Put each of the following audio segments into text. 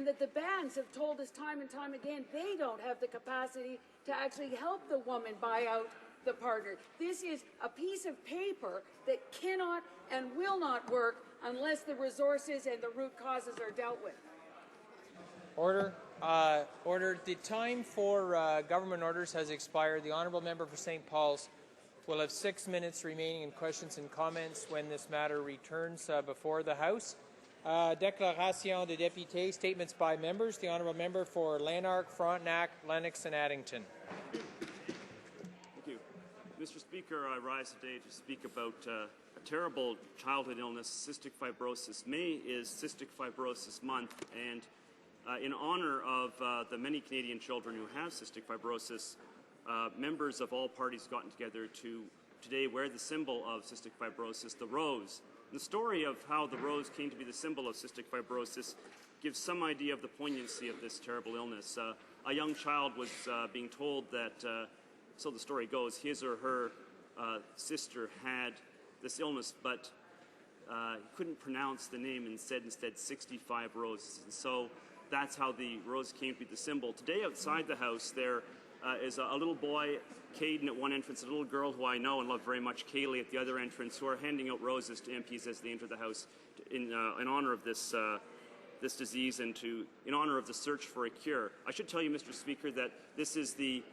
and that the banks have told us time and time again they don't have the capacity to actually help the woman buy out the partner. This is a piece of paper that cannot and will not work unless the resources and the root causes are dealt with. Order. Order. The time for government orders has expired. The honourable member for St. Paul's will have 6 minutes remaining in questions and comments when this matter returns before the House. Déclaration de députés, statements by members. The honourable member for Lanark, Frontenac, Lennox and Addington. Thank you. Mr. Speaker, I rise today to speak about a terrible childhood illness, cystic fibrosis. May is Cystic Fibrosis Month, and in honour of the many Canadian children who have cystic fibrosis, members of all parties gotten together to today wear the symbol of cystic fibrosis, the rose. And the story of how the rose came to be the symbol of cystic fibrosis gives some idea of the poignancy of this terrible illness. A young child was being told that, so the story goes, his or her sister had this illness, but couldn't pronounce the name and said instead 65 roses. And so that's how the rose came to be the symbol. Today outside the House there is a little boy, Caden, at one entrance, a little girl who I know and love very much, Kaylee, at the other entrance, who are handing out roses to MPs as they enter the House in honour of this this disease and in honour of the search for a cure. I should tell you, Mr. Speaker, that this is the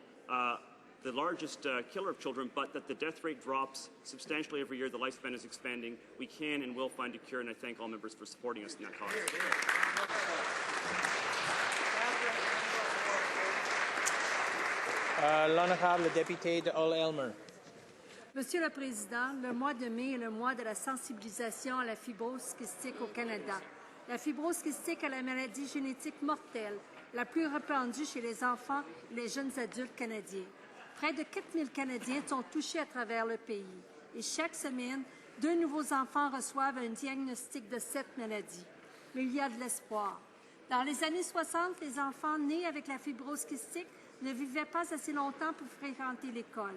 largest killer of children, but that the death rate drops substantially every year. The lifespan is expanding. We can and will find a cure, and I thank all members for supporting us in that cause. L'honorable député de Hull-Elmer. Monsieur le Président, le mois de mai est le mois de la sensibilisation à la fibrose kystique au Canada. La fibrose kystique est la maladie génétique mortelle la plus répandue chez les enfants et les jeunes adultes canadiens. Près de 4000 Canadiens sont touchés à travers le pays et chaque semaine, 2 nouveaux enfants reçoivent un diagnostic de cette maladie. Mais il y a de l'espoir. Dans les années 60, les enfants nés avec la fibrose kystique ne vivaient pas assez longtemps pour fréquenter l'école.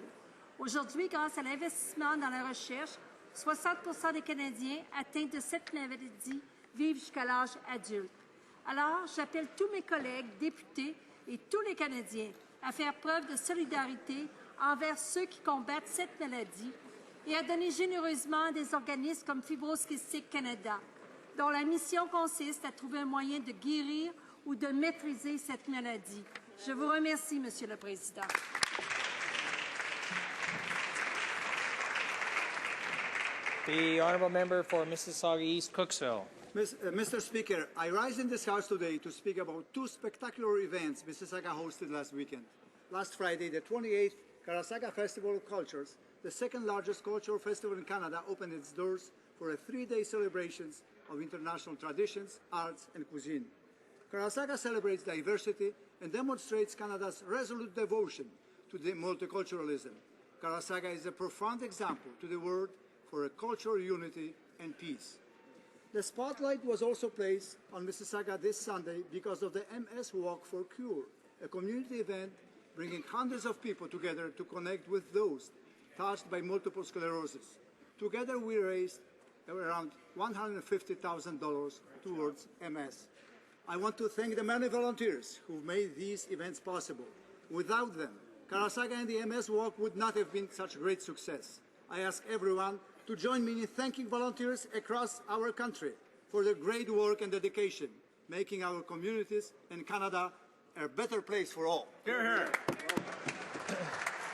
Aujourd'hui, grâce à l'investissement dans la recherche, 60% des Canadiens atteints de cette maladie vivent jusqu'à l'âge adulte. Alors, j'appelle tous mes collègues députés et tous les Canadiens à faire preuve de solidarité envers ceux qui combattent cette maladie et à donner généreusement à des organismes comme Fibrose Kystique Canada, dont la mission consiste à trouver un moyen de guérir ou de maîtriser cette maladie. Je vous remercie, Monsieur le Président. The honourable member for Mississauga East, Cooksville. Mr. Speaker, I rise in this House today to speak about 2 spectacular events Mississauga hosted last weekend. Last Friday, the 28th Carasaga Festival of Cultures, the second largest cultural festival in Canada, opened its doors for a 3-day celebration of international traditions, arts and cuisine. Carasaga celebrates diversity and demonstrates Canada's resolute devotion to multiculturalism. Carasaga is a profound example to the world for a cultural unity and peace. The spotlight was also placed on Mississauga this Sunday because of the MS Walk for Cure, a community event bringing hundreds of people together to connect with those touched by multiple sclerosis. Together we raised around $150,000 towards MS. I want to thank the many volunteers who made these events possible. Without them, Carasaga and the MS Walk would not have been such a great success. I ask everyone to join me in thanking volunteers across our country for their great work and dedication, making our communities and Canada a better place for all. Hear, hear.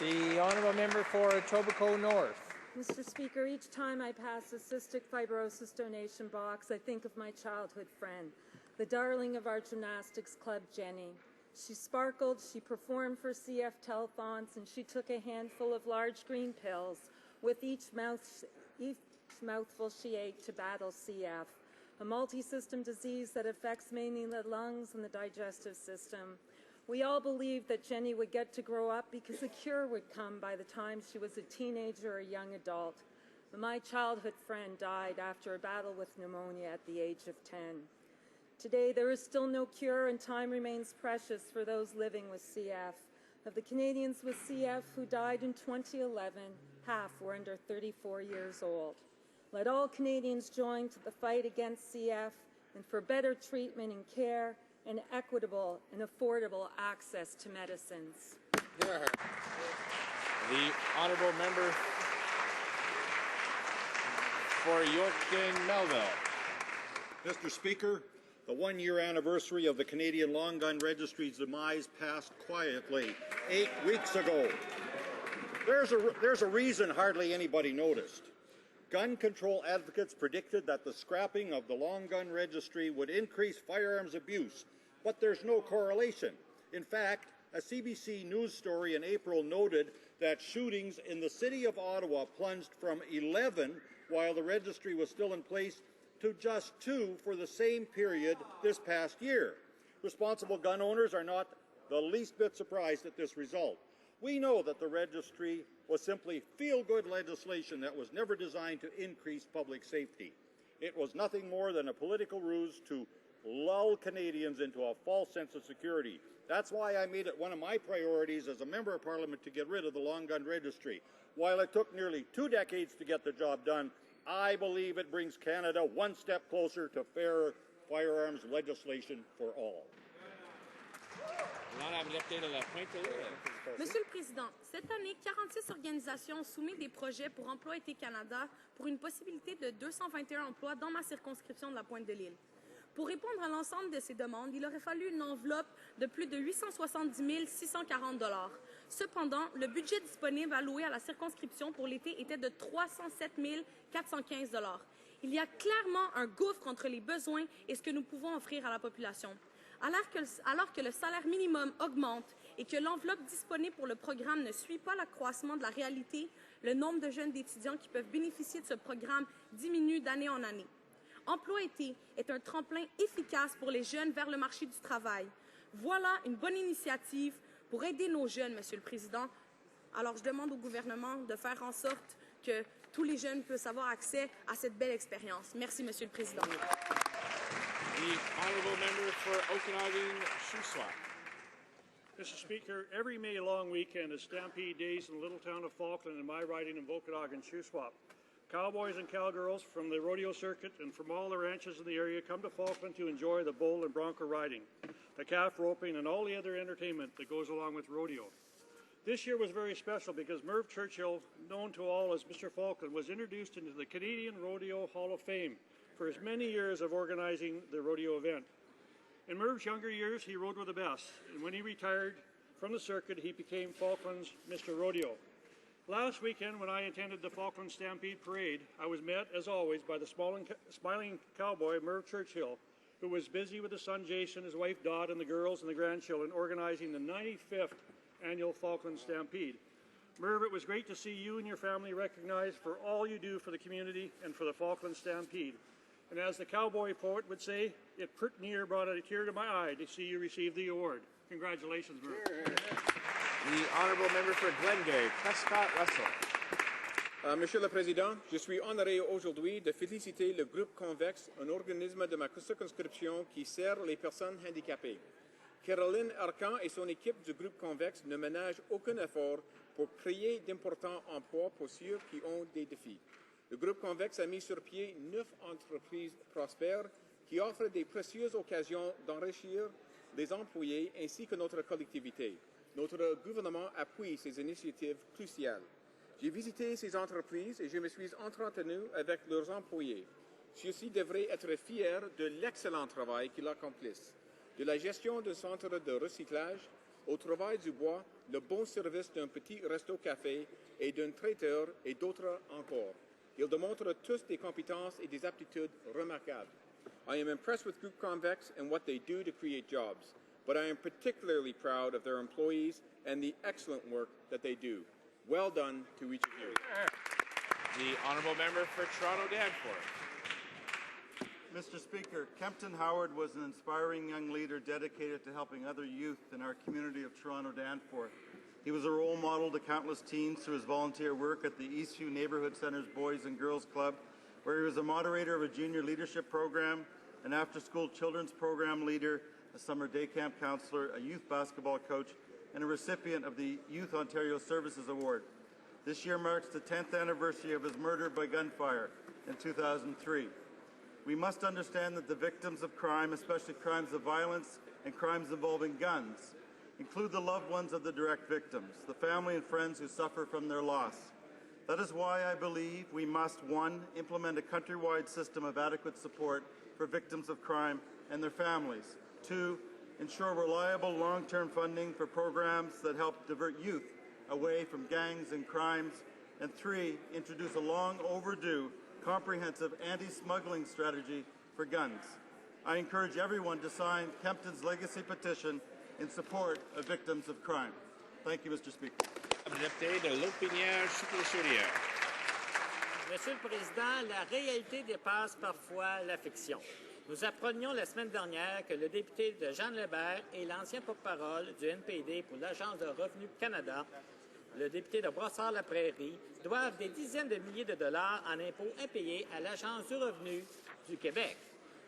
The honourable member for Etobicoke North. Mr. Speaker, each time I pass a cystic fibrosis donation box, I think of my childhood friend, the darling of our gymnastics club, Jenny. She sparkled, she performed for CF telethons, and she took a handful of large green pills with each mouthful she ate to battle CF, a multi-system disease that affects mainly the lungs and the digestive system. We all believed that Jenny would get to grow up because a cure would come by the time she was a teenager or a young adult. But my childhood friend died after a battle with pneumonia at the age of 10. Today, there is still no cure, and time remains precious for those living with CF. Of the Canadians with CF who died in 2011, half were under 34 years old. Let all Canadians join to the fight against CF and for better treatment and care and equitable and affordable access to medicines. The honourable member for Yorkton Melville. Mr. Speaker, the one-year anniversary of the Canadian Long Gun Registry's demise passed quietly 8 weeks ago. There's a reason hardly anybody noticed. Gun control advocates predicted that the scrapping of the Long Gun Registry would increase firearms abuse, but there's no correlation. In fact, a CBC News story in April noted that shootings in the city of Ottawa plunged from 11 while the registry was still in place to just 2 for the same period this past year. Responsible gun owners are not the least bit surprised at this result. We know that the registry was simply feel-good legislation that was never designed to increase public safety. It was nothing more than a political ruse to lull Canadians into a false sense of security. That's why I made it one of my priorities as a Member of Parliament to get rid of the Long Gun Registry. While it took nearly 2 decades to get the job done, I believe it brings Canada one step closer to fairer firearms legislation for all. Monsieur le Président, cette année, 46 organisations ont soumis des projets pour Emploi Été Canada pour une possibilité de 221 emplois dans ma circonscription de la Pointe-de-l'Île. Pour répondre à l'ensemble de ces demandes, il aurait fallu une enveloppe de plus de 870 640 $. Cependant, le budget disponible alloué à la circonscription pour l'été était de 307 415 $. Il y a clairement un gouffre entre les besoins et ce que nous pouvons offrir à la population. Alors que le salaire minimum augmente et que l'enveloppe disponible pour le programme ne suit pas l'accroissement de la réalité, le nombre de jeunes étudiants qui peuvent bénéficier de ce programme diminue d'année en année. Emploi Été est un tremplin efficace pour les jeunes vers le marché du travail. Voilà une bonne initiative pour aider nos jeunes, Monsieur le Président. Alors, je demande au gouvernement de faire en sorte que tous les jeunes puissent avoir accès à cette belle expérience. Merci, Monsieur le Président. The honourable member for Okanagan Shuswap. Mr. Speaker, every May long weekend is Stampede Days in the little town of Falkland in my riding in Okanagan Shuswap. Cowboys and cowgirls from the rodeo circuit and from all the ranches in the area come to Falkland to enjoy the bull and bronco riding, the calf roping, and all the other entertainment that goes along with rodeo. This year was very special because Merv Churchill, known to all as Mr. Falkland, was introduced into the Canadian Rodeo Hall of Fame for his many years of organizing the rodeo event. In Merv's younger years, he rode with the best, and when he retired from the circuit, he became Falkland's Mr. Rodeo. Last weekend, when I attended the Falkland Stampede Parade, I was met, as always, by the smiling cowboy, Merv Churchill, who was busy with his son Jason, his wife Dot, and the girls and the grandchildren organizing the 95th annual Falkland Stampede. Merv, it was great to see you and your family recognized for all you do for the community and for the Falkland Stampede. And as the cowboy poet would say, it pretty near brought a tear to my eye to see you receive the award. Congratulations, Merv. The honourable member for Glengarry, Prescott Russell. Monsieur le Président, je suis honoré aujourd'hui de féliciter le groupe Convexe, un organisme de ma circonscription qui sert les personnes handicapées. Caroline Arcan et son équipe du groupe Convexe ne ménagent aucun effort pour créer d'importants emplois pour ceux qui ont des défis. Le groupe Convexe a mis sur pied 9 entreprises prospères qui offrent des précieuses occasions d'enrichir les employés ainsi que notre collectivité. Notre gouvernement appuie ces initiatives cruciales. J'ai visité ces entreprises et je me suis entretenu avec leurs employés. Ceux-ci devraient être fiers de l'excellent travail qu'ils accomplissent. De la gestion d'un centre de recyclage au travail du bois, le bon service d'un petit resto-café et d'un traiteur et d'autres encore. Ils démontrent tous des compétences et des aptitudes remarquables. I am impressed with Group Convex and what they do to create jobs, but I am particularly proud of their employees and the excellent work that they do. Well done to each of you. The honourable member for Toronto Danforth. Mr. Speaker, Kempton Howard was an inspiring young leader dedicated to helping other youth in our community of Toronto Danforth. He was a role model to countless teens through his volunteer work at the Eastview Neighbourhood Centre's Boys and Girls Club, where he was a moderator of a junior leadership program, an after-school children's program leader, a summer day camp counselor, a youth basketball coach, and a recipient of the Youth Ontario Services Award. This year marks the 10th anniversary of his murder by gunfire in 2003. We must understand that the victims of crime, especially crimes of violence and crimes involving guns, include the loved ones of the direct victims, the family and friends who suffer from their loss. That is why I believe we must, 1, implement a countrywide system of adequate support for victims of crime and their families. 2, ensure reliable long-term funding for programs that help divert youth away from gangs and crimes. And 3, introduce a long overdue comprehensive anti-smuggling strategy for guns. I encourage everyone to sign Kempton's legacy petition in support of victims of crime. Thank you, Mr. Speaker. Monsieur le Président, la réalité dépasse parfois la fiction. Nous apprenions la semaine dernière que le député de Jean Lebert et l'ancien porte-parole du NPD pour l'Agence de revenus Canada, le député de Brossard-la-Prairie, doivent des dizaines de milliers de dollars en impôts impayés à l'Agence du revenu du Québec.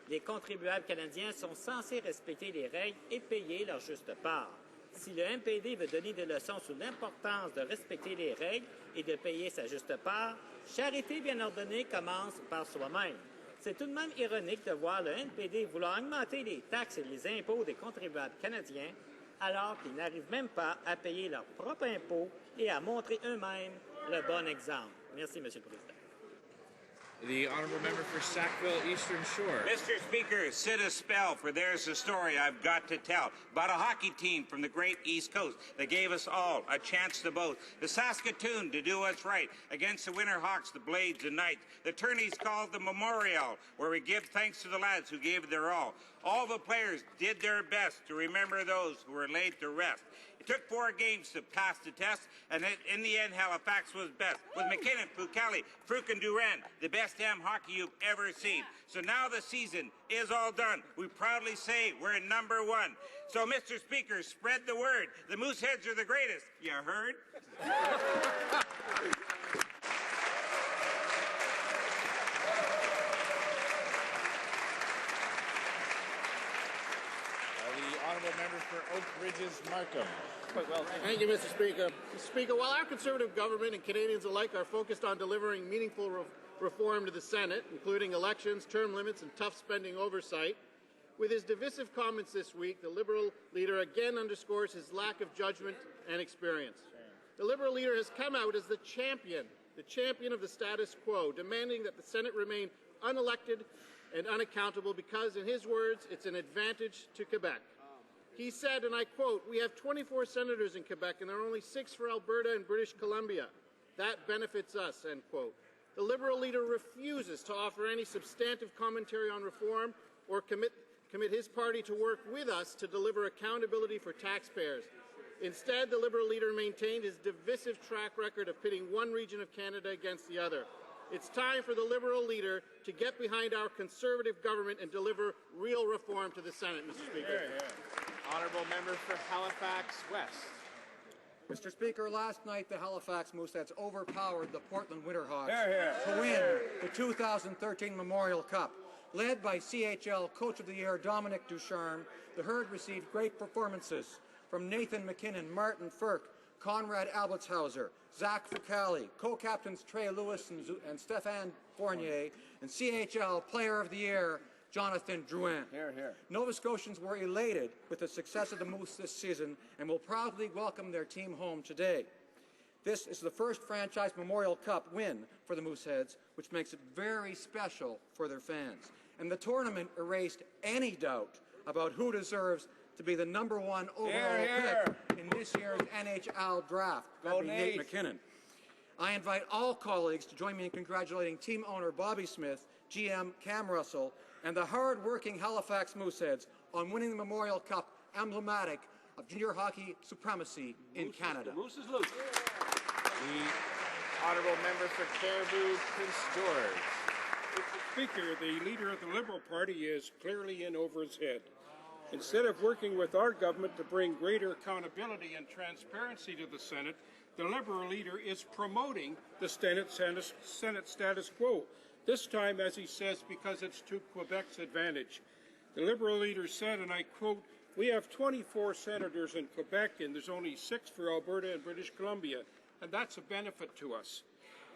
Les contribuables canadiens sont censés respecter les règles et payer leur juste part. Si le NPD veut donner des leçons sur l'importance de respecter les règles et de payer sa juste part, charité bien ordonnée commence par soi-même. C'est tout de même ironique de voir le NPD vouloir augmenter les taxes et les impôts des contribuables canadiens alors qu'ils n'arrivent même pas à payer leurs propres impôts et à montrer eux-mêmes le bon exemple. Merci, Monsieur le Président. The honourable member for Sackville Eastern Shore. Mr. Speaker, sit a spell, for there's a story I've got to tell about a hockey team from the great East Coast that gave us all a chance to boast. The Saskatoon to do what's right against the Winterhawks, the Blades, and Knights. The tourney's called the Memorial, where we give thanks to the lads who gave their all. All the players did their best to remember those who were laid to rest. It took 4 games to pass the test, and in the end, Halifax was best. With McKinnon, Pucali, Fruke, and Duran, the best damn hockey you've ever seen. So now the season is all done. We proudly say we're number 1. So, Mr. Speaker, spread the word. The Mooseheads are the greatest. You heard? The honourable member for Oak Ridges Markham. Thank you, Mr. Speaker. Mr. Speaker, while our Conservative government and Canadians alike are focused on delivering meaningful reform to the Senate, including elections, term limits, and tough spending oversight, with his divisive comments this week, the Liberal leader again underscores his lack of judgment and experience. The Liberal leader has come out as the champion of the status quo, demanding that the Senate remain unelected and unaccountable because, in his words, it's an advantage to Quebec. He said, and I quote, "We have 24 senators in Quebec and there are only 6 for Alberta and British Columbia. That benefits us," end quote. The Liberal leader refuses to offer any substantive commentary on reform or commit his party to work with us to deliver accountability for taxpayers. Instead, the Liberal leader maintained his divisive track record of pitting one region of Canada against the other. It's time for the Liberal leader to get behind our Conservative government and deliver real reform to the Senate, Mr. Speaker. Honourable member for Halifax West. Mr. Speaker, last night the Halifax Mooseheads overpowered the Portland Winterhawks to win the 2013 Memorial Cup. Led by CHL Coach of the Year Dominic Ducharme, the Herd received great performances from Nathan McKinnon, Martin Firk, Conrad Albertshauser, Zach Fucali, co-captains Trey Lewis and Stéphane Fournier, and CHL Player of the Year Jonathan Drouin. Nova Scotians were elated with the success of the Moose this season and will proudly welcome their team home today. This is the first franchise Memorial Cup win for the Mooseheads, which makes it very special for their fans. And the tournament erased any doubt about who deserves to be the #1 overall pick in this year's NHL draft. That'd be Nate McKinnon. I invite all colleagues to join me in congratulating team owner Bobby Smith, GM Cam Russell, and the hard-working Halifax Mooseheads on winning the Memorial Cup, emblematic of junior hockey supremacy in Canada. The Moose is loose. The honourable member for Cariboo, Prince George. Mr. Speaker, the leader of the Liberal Party is clearly in over his head. Instead of working with our government to bring greater accountability and transparency to the Senate, the Liberal leader is promoting the Senate status quo. This time, as he says, because it's to Quebec's advantage. The Liberal leader said, and I quote, "We have 24 senators in Quebec and there's only 6 for Alberta and British Columbia, and that's a benefit to us."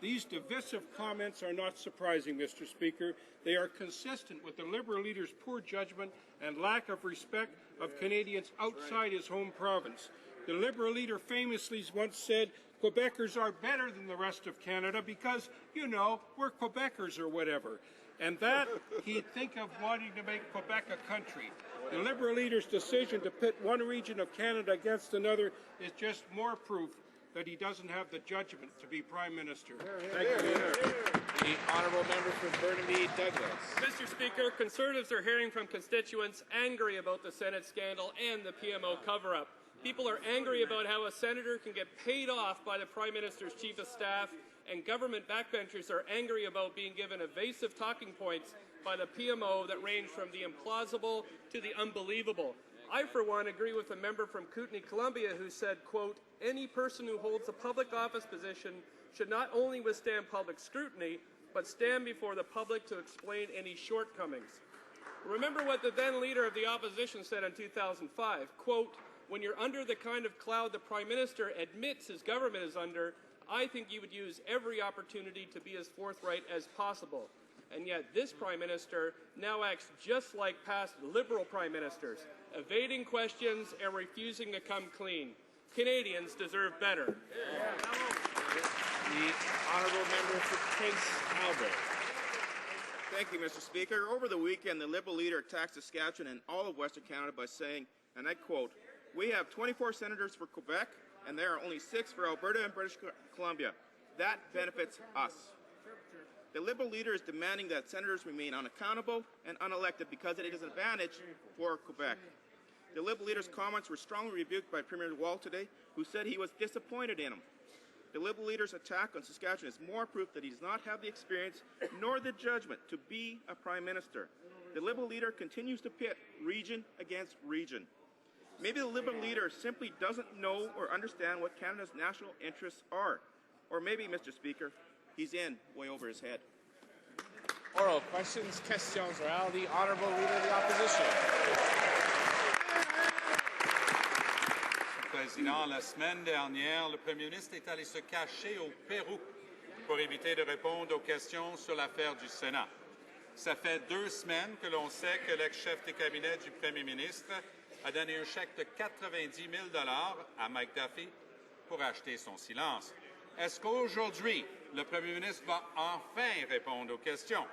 These divisive comments are not surprising, Mr. Speaker. They are consistent with the Liberal leader's poor judgment and lack of respect of Canadians outside his home province. The Liberal leader famously once said, Quebecers are better than the rest of Canada because, you know, we're Quebecers or whatever. And that he'd think of wanting to make Quebec a country. The Liberal leader's decision to pit one region of Canada against another is just more proof that he doesn't have the judgment to be Prime Minister. Thank you, Leader. The honourable member for Burnaby Douglas. Mr. Speaker, Conservatives are hearing from constituents angry about the Senate scandal and the PMO cover-up. People are angry about how a senator can get paid off by the Prime Minister's Chief of Staff, and government backbenchers are angry about being given evasive talking points by the PMO that range from the implausible to the unbelievable. I, for one, agree with a member from Kootenay, Columbia, who said, quote, any person who holds a public office position should not only withstand public scrutiny, but stand before the public to explain any shortcomings. Remember what the then leader of the opposition said in 2005, quote, when you're under the kind of cloud the Prime Minister admits his government is under, I think you would use every opportunity to be as forthright as possible. And yet this Prime Minister now acts just like past Liberal Prime Ministers, evading questions and refusing to come clean. Canadians deserve better. The honourable member for Prince Albert. Thank you, Mr. Speaker. Over the weekend, the Liberal leader attacked Saskatchewan and all of Western Canada by saying, and I quote, we have 24 senators for Quebec, and there are only 6 for Alberta and British Columbia. That benefits us. The Liberal leader is demanding that senators remain unaccountable and unelected because it is an advantage for Quebec. The Liberal leader's comments were strongly rebuked by Premier Wall today, who said he was disappointed in him. The Liberal leader's attack on Saskatchewan is more proof that he does not have the experience nor the judgment to be a Prime Minister. The Liberal leader continues to pit region against region. Maybe the Liberal leader simply doesn't know or understand what Canada's national interests are. Or maybe, Mr. Speaker, he's in way over his head. Oral questions, questions orales. The honourable leader of the opposition. Président, la semaine dernière, le Premier ministre est allé se cacher au Pérou pour éviter de répondre aux questions sur l'affaire du Sénat. Ça fait 2 semaines que l'on sait que l'ex-chef de cabinet du Premier ministre a donné un chèque de 90 000 $ à Mike Duffy pour acheter son silence. Est-ce qu'aujourd'hui, le Premier ministre va enfin répondre aux questions?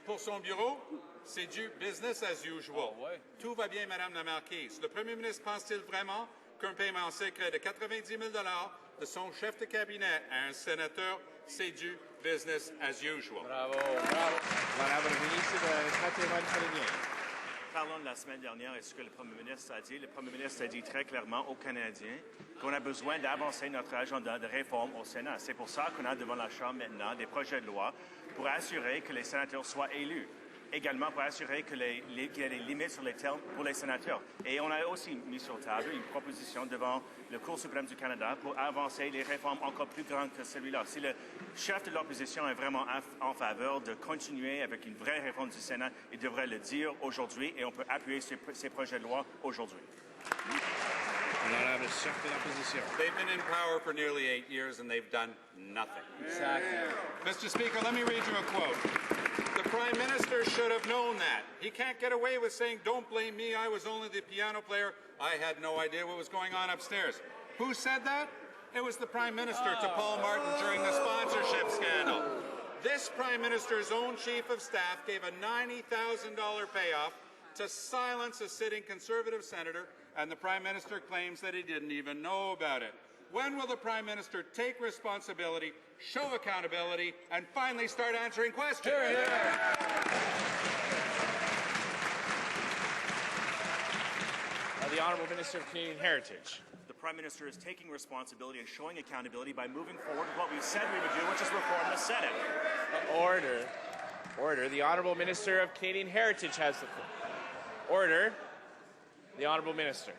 Pour son bureau, c'est du business as usual. Oh, ouais. Tout va bien, Madame la Marquise. Le Premier ministre pense-t-il vraiment qu'un paiement secret de 90 000 $ de son chef de cabinet à un sénateur, c'est du business as usual? Bravo, bravo. Madame la ministre de Patrimoine canadien. Parlons de la semaine dernière et ce que le Premier ministre a dit. Le Premier ministre a dit très clairement aux Canadiens qu'on a besoin d'avancer notre agenda de réforme au Sénat. C'est pour ça qu'on a devant la Chambre maintenant des projets de loi pour assurer que les sénateurs soient élus. Également pour assurer qu'il y ait des limites sur les termes pour les sénateurs. Et on a aussi mis sur table une proposition devant le Cour suprême du Canada pour avancer les réformes encore plus grandes que celui-là. Si le chef de l'opposition est vraiment en faveur de continuer avec une vraie réforme du Sénat, il devrait le dire aujourd'hui et on peut appuyer ces projets de loi aujourd'hui. They've been in power for nearly 8 years and they've done nothing. Exactly. Mr. Speaker, let me read you a quote. The Prime Minister should have known that. He can't get away with saying, don't blame me, I was only the piano player. I had no idea what was going on upstairs. Who said that? It was the Prime Minister to Paul Martin during the sponsorship scandal. This Prime Minister's own Chief of Staff gave a $90,000 payoff to silence a sitting Conservative senator, and the Prime Minister claims that he didn't even know about it. When will the Prime Minister take responsibility, show accountability, and finally start answering questions? Hear, hear. The Honourable Minister of Canadian Heritage. The Prime Minister is taking responsibility and showing accountability by moving forward with what we said we would do, which is reform the Senate. Order. Order. The Honourable Minister of Canadian Heritage has the floor. Order. The Honourable Minister.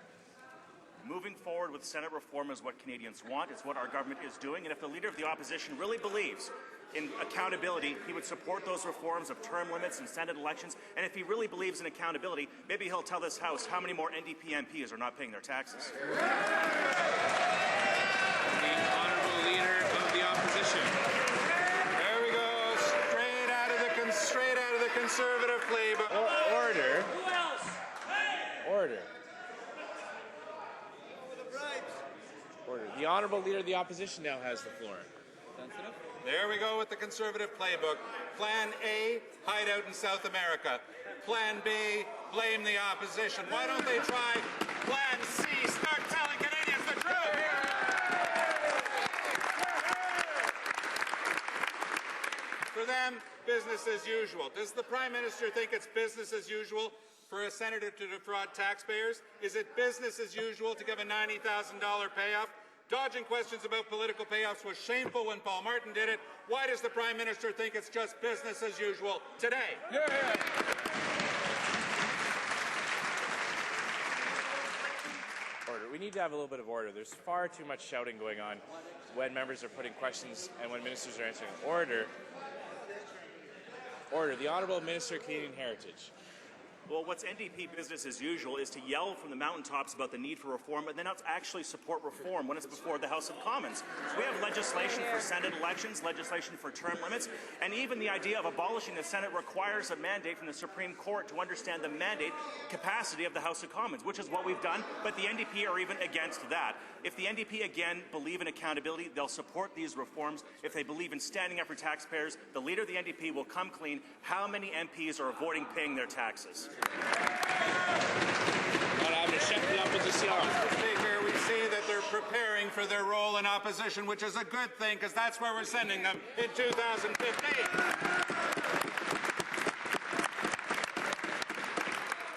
Moving forward with Senate reform is what Canadians want. It's what our government is doing. And if the Leader of the Opposition really believes in accountability, he would support those reforms of term limits and Senate elections. And if he really believes in accountability, maybe he'll tell this House how many more NDP MPs are not paying their taxes. The Honourable Leader of the Opposition. Conservative playbook. Order. Order. Order. The Honourable Leader of the Opposition now has the floor. There we go with the Conservative playbook. Plan A, hide out in South America. Plan B, blame the opposition. Why don't they try Plan C, start telling Canadians the truth? For them, business as usual. Does the Prime Minister think it's business as usual for a senator to defraud taxpayers? Is it business as usual to give a $90,000 payoff? Dodging questions about political payoffs was shameful when Paul Martin did it. Why does the Prime Minister think it's just business as usual today? Order. We need to have a little bit of order. There's far too much shouting going on when members are putting questions and when ministers are answering. Order. Order. The Honourable Minister of Canadian Heritage. Well, what's NDP business as usual is to yell from the mountaintops about the need for reform, but then not actually support reform when it's before the House of Commons. We have legislation for Senate elections, legislation for term limits, and even the idea of abolishing the Senate requires a mandate from the Supreme Court to understand the mandate capacity of the House of Commons, which is what we've done, but the NDP are even against that. If the NDP again believe in accountability, they'll support these reforms. If they believe in standing up for taxpayers, the leader of the NDP will come clean. How many MPs are avoiding paying their taxes? Mr. Speaker, we see that they're preparing for their role in opposition, which is a good thing, because that's where we're sending them in 2015.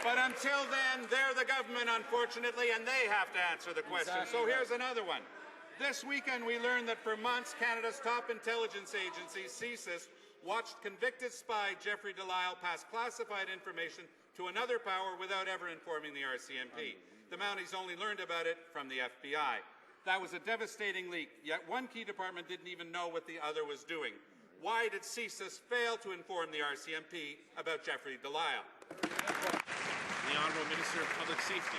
But until then, they're the government, unfortunately, and they have to answer the question. So here's another one. This weekend, we learned that for months, Canada's top intelligence agency, CSIS, watched convicted spy Jeffrey Delisle pass classified information to another power without ever informing the RCMP. The Mounties only learned about it from the FBI. That was a devastating leak, yet one key department didn't even know what the other was doing. Why did CSIS fail to inform the RCMP about Jeffrey Delisle? The Honourable Minister of Public Safety.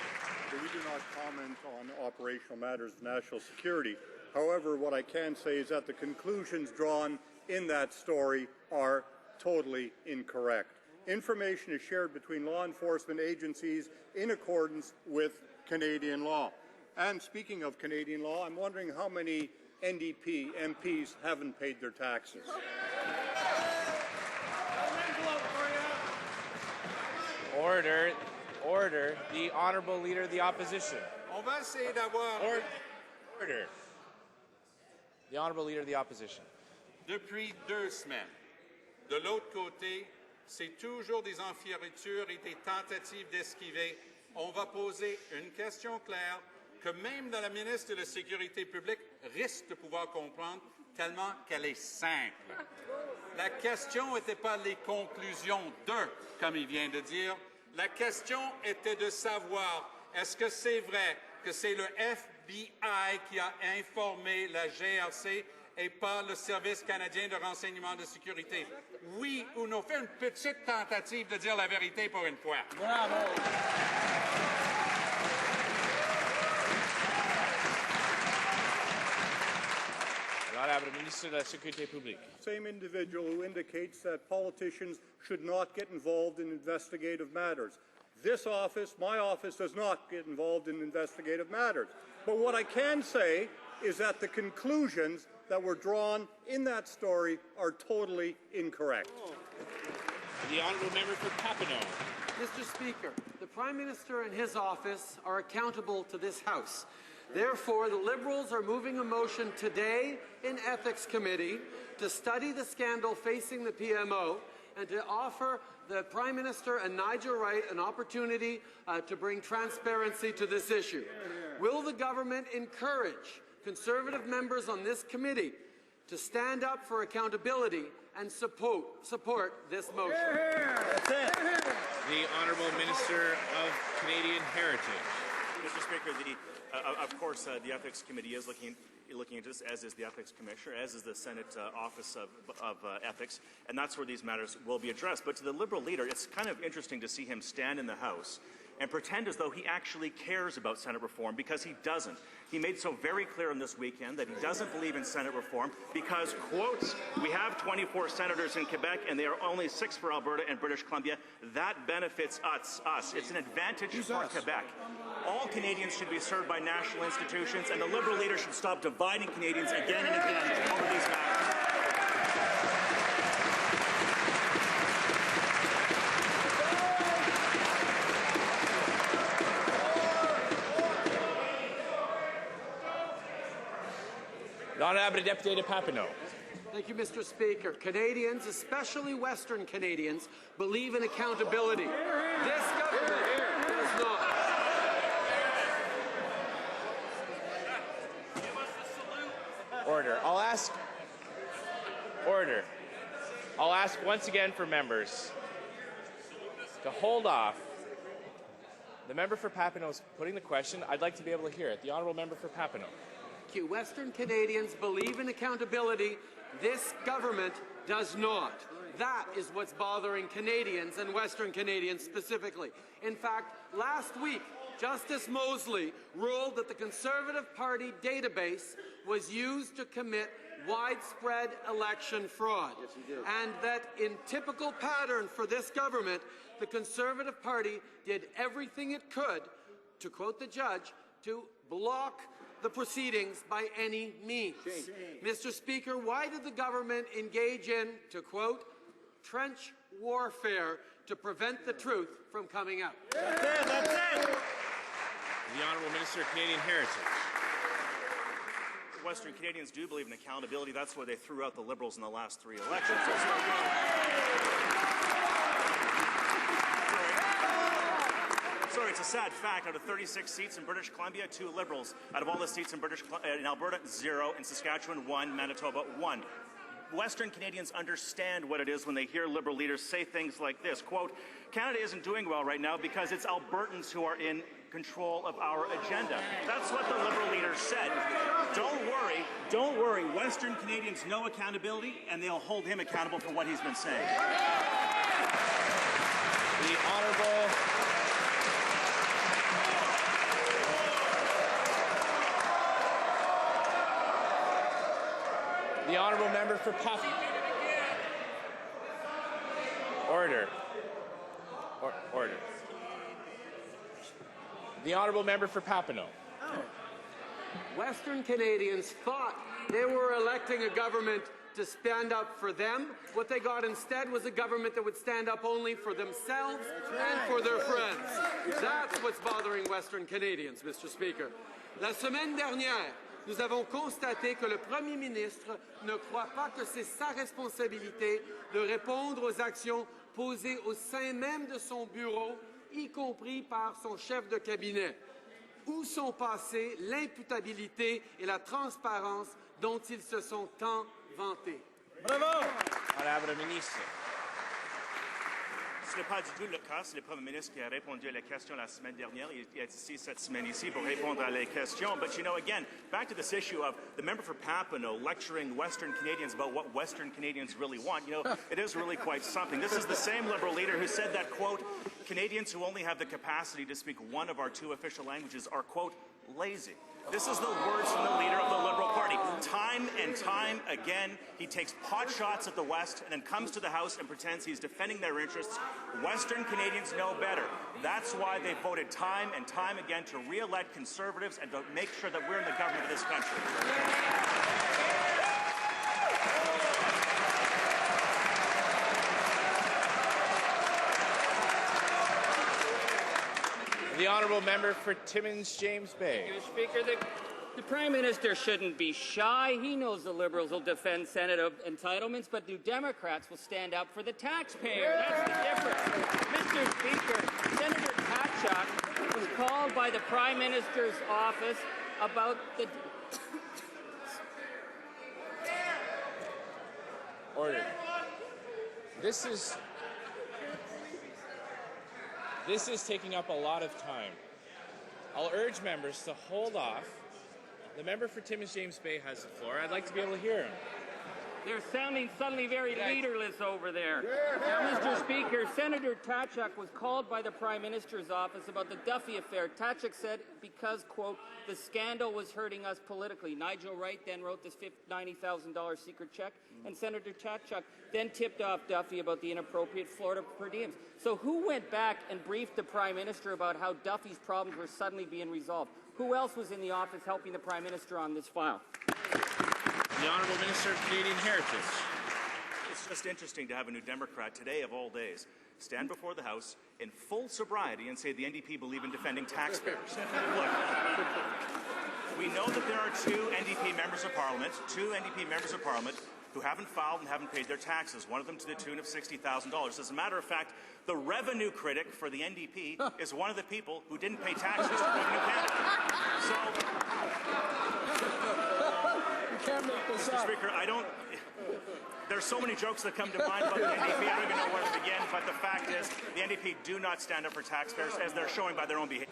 We do not comment on operational matters of national security. However, what I can say is that the conclusions drawn in that story are totally incorrect. Information is shared between law enforcement agencies in accordance with Canadian law. And speaking of Canadian law, I'm wondering how many NDP MPs haven't paid their taxes. Order. Order. The Honourable Leader of the Opposition. On va essayer d'avoir... Order. The Honourable Leader of the Opposition. Depuis 2 semaines, de l'autre côté, c'est toujours des enfiéritures et des tentatives d'esquiver. On va poser une question claire que même la ministre de la Sécurité publique risque de pouvoir comprendre tellement qu'elle est simple. La question n'était pas les conclusions d'eux, comme il vient de dire. La question était de savoir, est-ce que c'est vrai que c'est le FBI qui a informé la GRC et pas le Service canadien de renseignement de sécurité? Oui ou non? Fait une petite tentative de dire la vérité pour une fois. Bravo! Ministre de la Sécurité publique. Same individual who indicates that politicians should not get involved in investigative matters. This office, my office, does not get involved in investigative matters. But what I can say is that the conclusions that were drawn in that story are totally incorrect. The Honourable Member for Papineau. Mr. Speaker, the Prime Minister and his office are accountable to this House. Therefore, the Liberals are moving a motion today in Ethics Committee to study the scandal facing the PMO and to offer the Prime Minister and Nigel Wright an opportunity to bring transparency to this issue. Will the government encourage Conservative members on this committee to stand up for accountability and support this motion? That's it. The Honourable Minister of Canadian Heritage. Mr. Speaker, of course, the Ethics Committee is looking into this, as is the Ethics Commissioner, as is the Senate Office of Ethics, and that's where these matters will be addressed. But to the Liberal leader, it's kind of interesting to see him stand in the House and pretend as though he actually cares about Senate reform, because he doesn't. He made so very clear on this weekend that he doesn't believe in Senate reform because, quotes, we have 24 senators in Quebec and there are only 6 for Alberta and British Columbia. That benefits us. It's an advantage for Quebec. All Canadians should be served by national institutions, and the Liberal leader should stop dividing Canadians again and again over these matters. The Honourable Deputy de Papineau. Thank you, Mr. Speaker. Canadians, especially Western Canadians, believe in accountability. This government does not. Order. Order. I'll ask once again for members to hold off. The member for Papineau is putting the question. I'd like to be able to hear it. The Honourable Member for Papineau. Western Canadians believe in accountability. This government does not. That is what's bothering Canadians and Western Canadians specifically. In fact, last week, Justice Mosley ruled that the Conservative Party database was used to commit widespread election fraud, and that in typical pattern for this government, the Conservative Party did everything it could, to quote the judge, to block the proceedings by any means. Mr. Speaker, why did the government engage in, to quote, trench warfare to prevent the truth from coming out? That's it. The Honourable Minister of Canadian Heritage. Western Canadians do believe in accountability. That's why they threw out the Liberals in the last 3 elections. Sorry, it's a sad fact. Out of 36 seats in British Columbia, 2 Liberals. Out of all the seats in Alberta, 0. In Saskatchewan, 1. Manitoba, 1. Western Canadians understand what it is when they hear Liberal leaders say things like this, quote, Canada isn't doing well right now because it's Albertans who are in control of our agenda. That's what the Liberal leaders said. Don't worry, Western Canadians know accountability, and they'll hold him accountable for what he's been saying. The Honourable Member for Papineau. Order. Order. The Honourable Member for Papineau. Western Canadians thought they were electing a government to stand up for them. What they got instead was a government that would stand up only for themselves and for their friends. That's what's bothering Western Canadians, Mr. Speaker. La semaine dernière, nous avons constaté que le Premier ministre ne croit pas que c'est sa responsabilité de répondre aux actions posées au sein même de son bureau, y compris par son chef de cabinet. Où sont passées l'imputabilité et la transparence dont ils se sont tant vantés? Bravo! Honourable Ministre. Ce n'est pas du tout le cas. C'est le Premier ministre qui a répondu à la question la semaine dernière. Il est ici cette semaine ici pour répondre à les questions. But, you know, again, back to this issue of the member for Papineau lecturing Western Canadians about what Western Canadians really want. You know, it is really quite something. This is the same Liberal leader who said that, quote, Canadians who only have the capacity to speak one of our 2 official languages are, quote, lazy. This is the words from the leader of the Liberal Party. Time and time again, he takes pot shots at the West and then comes to the House and pretends he's defending their interests. Western Canadians know better. That's why they voted time and time again to re-elect Conservatives and to make sure that we're in the government of this country. The Honourable Member for Timmins James Bay. Mr. Speaker, the Prime Minister shouldn't be shy. He knows the Liberals will defend Senate entitlements, but the Democrats will stand up for the taxpayer. That's the difference. Mr. Speaker, Senator Kachuk was called by the Prime Minister's office about the... Order. This is taking up a lot of time. I'll urge members to hold off. The member for Timmins James Bay has the floor. I'd like to be able to hear him. They're sounding suddenly very leaderless over there. Now, Mr. Speaker, Senator Tachuk was called by the Prime Minister's office about the Duffy affair. Tachuk said because, quote, the scandal was hurting us politically. Nigel Wright then wrote this $90,000 secret check, and Senator Tachuk then tipped off Duffy about the inappropriate Florida per diems. So who went back and briefed the Prime Minister about how Duffy's problems were suddenly being resolved? Who else was in the office helping the Prime Minister on this file? The Honourable Minister of Canadian Heritage. It's just interesting to have a New Democrat today, of all days, stand before the House in full sobriety and say the NDP believe in defending taxpayers. Look, we know that there are two NDP members of Parliament, who haven't filed and haven't paid their taxes, one of them to the tune of $60,000. As a matter of fact, the revenue critic for the NDP is one of the people who didn't pay taxes to Revenue Canada. Mr. Speaker, there's so many jokes that come to mind about the NDP, I don't even know where to begin, but the fact is, the NDP do not stand up for taxpayers, as they're showing by their own behavior.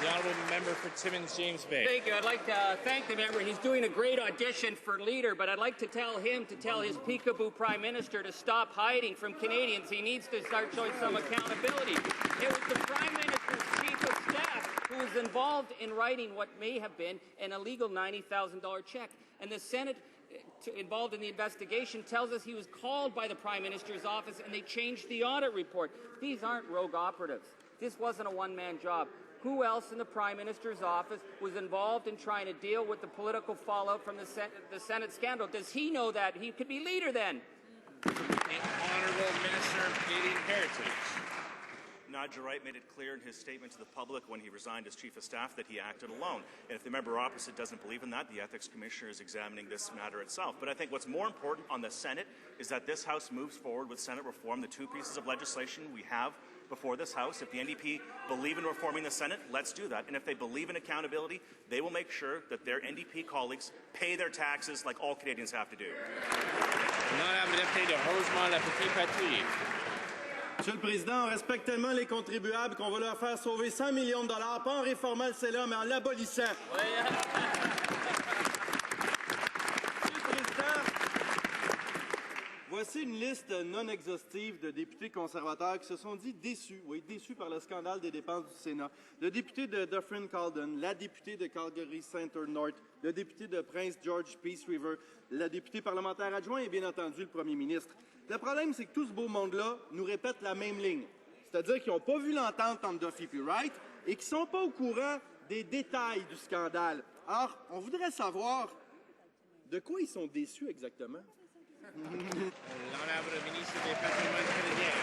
The Honourable Member for Timmins James Bay. Thank you. I'd like to thank the member. He's doing a great audition for leader, but I'd like to tell him to tell his peekaboo Prime Minister to stop hiding from Canadians. He needs to start showing some accountability. It was the Prime Minister's Chief of Staff who was involved in writing what may have been an illegal $90,000 check. And the Senate involved in the investigation tells us he was called by the Prime Minister's office and they changed the audit report. These aren't rogue operatives. This wasn't a one-man job. Who else in the Prime Minister's office was involved in trying to deal with the political fallout from the Senate scandal? Does he know that? He could be leader then. The Honourable Minister of Canadian Heritage. Nigel Wright made it clear in his statement to the public when he resigned as Chief of Staff that he acted alone. And if the member opposite doesn't believe in that, the Ethics Commissioner is examining this matter itself. But I think what's more important on the Senate is that this House moves forward with Senate reform, the two pieces of legislation we have before this House. If the NDP believe in reforming the Senate, let's do that. And if they believe in accountability, they will make sure that their NDP colleagues pay their taxes like all Canadians have to do. Monsieur le Président, on respecte tellement les contribuables qu'on va leur faire sauver 100 millions de dollars, pas en réformant le CELA, mais en l'abolissant. Voici une liste non exhaustive de députés conservateurs qui se sont dit déçus, déçus par le scandale des dépenses du Sénat. Le député de Dufferin-Caledon, la députée de Calgary Centre North, le député de Prince George Peace River, le député parlementaire adjoint et bien entendu le premier ministre. Le problème, c'est que tout ce beau monde-là nous répète la même ligne. C'est-à-dire qu'ils n'ont pas vu l'entente entre Duffy et Wright et qu'ils ne sont pas au courant des détails du scandale. Alors, on voudrait savoir de quoi ils sont déçus exactement. L'Honorable Ministre des Patrimoines canadiens.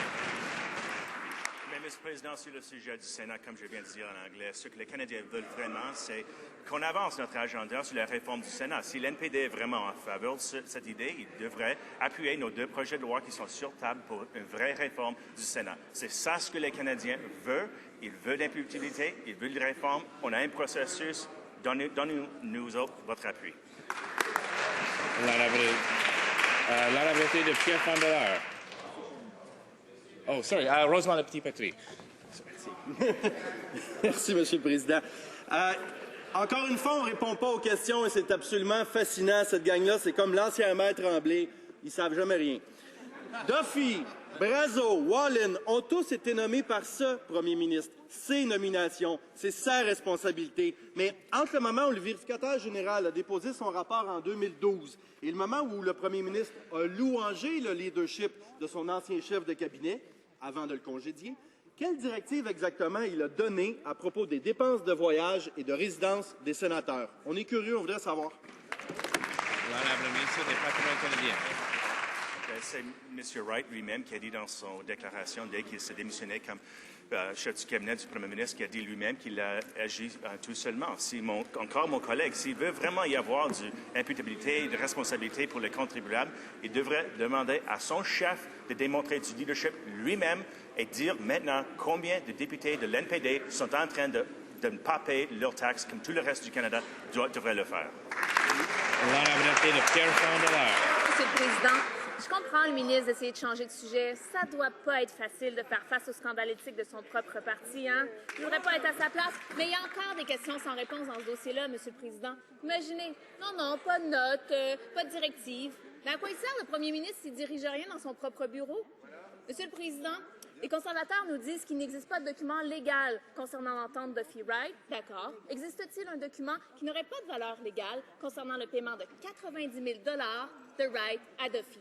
Mais, Monsieur le Président, sur le sujet du Sénat, comme je viens de dire en anglais, ce que les Canadiens veulent vraiment, c'est qu'on avance notre agenda sur la réforme du Sénat. Si l'NPD est vraiment en faveur de cette idée, il devrait appuyer nos deux projets de loi qui sont sur table pour une vraie réforme du Sénat. C'est ça ce que les Canadiens veulent. Ils veulent l'imputabilité, ils veulent une réforme. On a un processus. Donnez-nous autres votre appui. L'honorable de Pierre Fondeleur. Oh, sorry, Rosemont Le Petit-Patry. Merci, Monsieur le Président. Encore une fois, on ne répond pas aux questions et c'est absolument fascinant, cette gang-là. C'est comme l'ancien maître Tremblay. Ils ne savent jamais rien. Duffy, Brazo, Wallin ont tous été nommés par ce premier ministre. Ses nominations, c'est sa responsabilité. Mais entre le moment où le vérificateur général a déposé son rapport en 2012 et le moment où le premier ministre a louangé le leadership de son ancien chef de cabinet, avant de le congédier, quelle directive exactement il a donnée à propos des dépenses de voyage et de résidence des sénateurs? On est curieux, on voudrait savoir. L'honorable ministre des Patrimoines canadiens. C'est M. Wright lui-même qui a dit dans son déclaration, dès qu'il s'est démissionné comme chef du cabinet du premier ministre, qui a dit lui-même qu'il a agi tout seulement. Si encore mon collègue, s'il veut vraiment y avoir de l'imputabilité et de responsabilité pour les contribuables, il devrait demander à son chef de démontrer du leadership lui-même et dire maintenant combien de députés de l'NPD sont en train de ne pas payer leurs taxes comme tout le reste du Canada devrait le faire. L'honorable de Pierre Fondeleur. Monsieur le Président, Je comprends le ministre d'essayer de changer de sujet. Ça doit pas être facile de faire face au scandale éthique de son propre parti, hein? Je voudrais pas être à sa place, mais il y a encore des questions sans réponse dans ce dossier-là, Monsieur le Président. Imaginez, non, pas de notes, pas de directive. Mais à quoi il sert le premier ministre s'il dirige rien dans son propre bureau? Monsieur le Président, les conservateurs nous disent qu'il n'existe pas de document légal concernant l'entente Duffy Wright. D'accord. Existe-t-il un document qui n'aurait pas de valeur légale concernant le paiement de 90 000 de Wright à Duffy?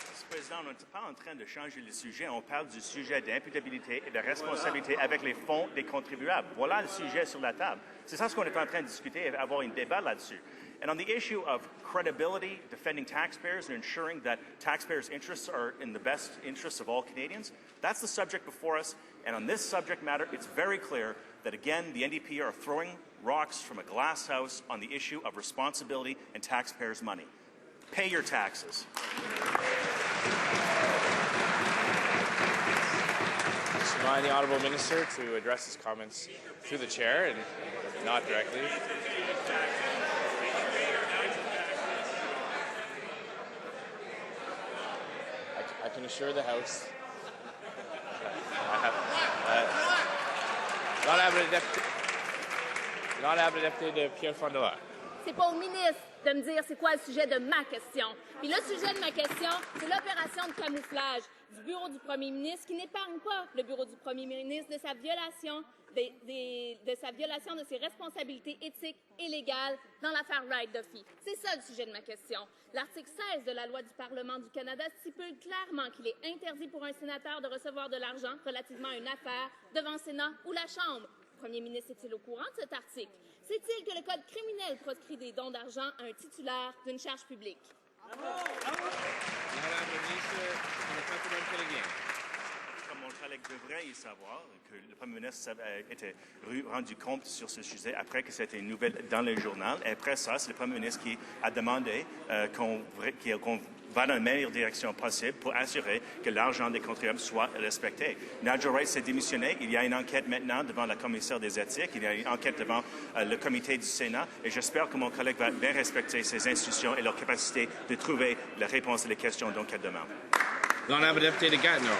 Monsieur le Président, on n'est pas en train de changer le sujet. On parle du sujet d'imputabilité et de responsabilité avec les fonds des contribuables. Voilà le sujet sur la table. C'est ça ce qu'on est en train de discuter et avoir un débat là-dessus. And on the issue of credibility, defending taxpayers and ensuring that taxpayers' interests are in the best interests of all Canadians, that's the subject before us. And on this subject matter, it's very clear that, again, the NDP are throwing rocks from a glass house on the issue of responsibility and taxpayers' money. Pay your taxes. Just remind the Honourable Minister to address his comments through the chair and not directly. I can assure the House. L'honorable député de Pierre-Fondois. C'est pas au ministre de me dire c'est quoi le sujet de ma question. Puis le sujet de ma question, c'est l'opération de camouflage du bureau du premier ministre qui n'épargne pas le bureau du premier ministre de sa violation de ses responsabilités éthiques et légales dans l'affaire Wright-Duffy. C'est ça le sujet de ma question. L'article 16 de la Loi du Parlement du Canada stipule clairement qu'il est interdit pour un sénateur de recevoir de l'argent relativement à une affaire devant le Sénat ou la Chambre. Le premier ministre est-il au courant de cet article? Sait-il que le Code criminel proscrit des dons d'argent à un titulaire d'une charge publique? Comme mon collègue devrait y savoir, que le Premier ministre était rendu compte sur ce sujet après que c'était une nouvelle dans le journal. Et après ça, c'est le Premier ministre qui a demandé qu'on va dans la meilleure direction possible pour assurer que l'argent des contribuables soit respecté. Nigel Wright s'est démissionné. Il y a une enquête maintenant devant la commissaire des éthiques. Il y a une enquête devant le comité du Sénat. Et j'espère que mon collègue va bien respecter ces institutions et leur capacité de trouver la réponse à les questions d'enquête demande. L'honorable député de Gatineau.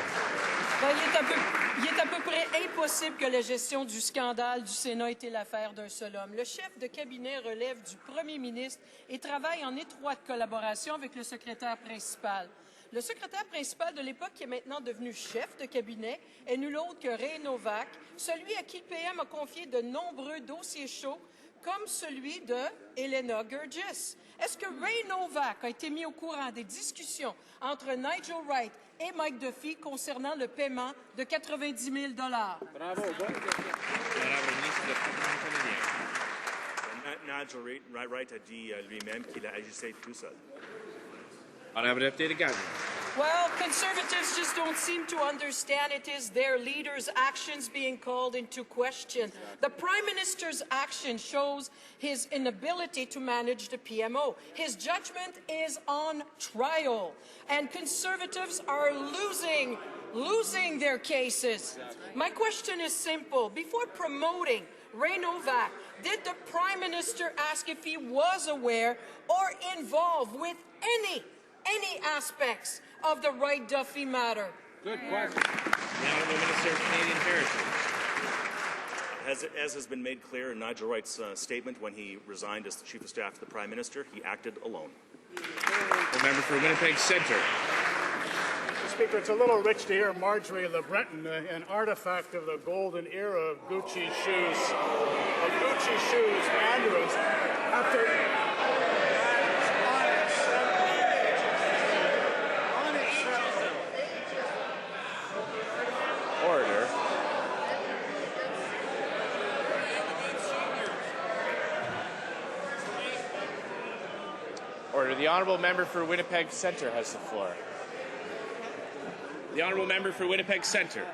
Il est à peu près impossible que la gestion du scandale du Sénat ait été l'affaire d'un seul homme. Le chef de cabinet relève du premier ministre et travaille en étroite collaboration avec le secrétaire principal. Le secrétaire principal de l'époque, qui est maintenant devenu chef de cabinet, est nul autre que Ray Novak, celui à qui le PM a confié de nombreux dossiers chauds, comme celui de Elena Gurgis. Est-ce que Ray Novak a été mis au courant des discussions entre Nigel Wright et Mike Duffy concernant le paiement de 90 000 $? Bravo. Nigel Wright a dit lui-même qu'il a agissé tout seul. Honorable député de Gatineau. Well, Conservatives just don't seem to understand it is their leader's actions being called into question. The Prime Minister's action shows his inability to manage the PMO. His judgment is on trial, and Conservatives are losing their cases. My question is simple. Before promoting Ray Novak, did the Prime Minister ask if he was aware or involved with any aspects of the Wright-Duffy matter? Good question. The Honourable Minister of Canadian Heritage. As has been made clear in Nigel Wright's statement when he resigned as the Chief of Staff to the Prime Minister, he acted alone. The member for Winnipeg Centre. Mr. Speaker, it's a little rich to hear Marjorie LeBreton, an artifact of the golden era of Gucci shoes, mandarins, after... Order. Order. The honourable member for Winnipeg Centre has the floor. The honourable member for Winnipeg Centre.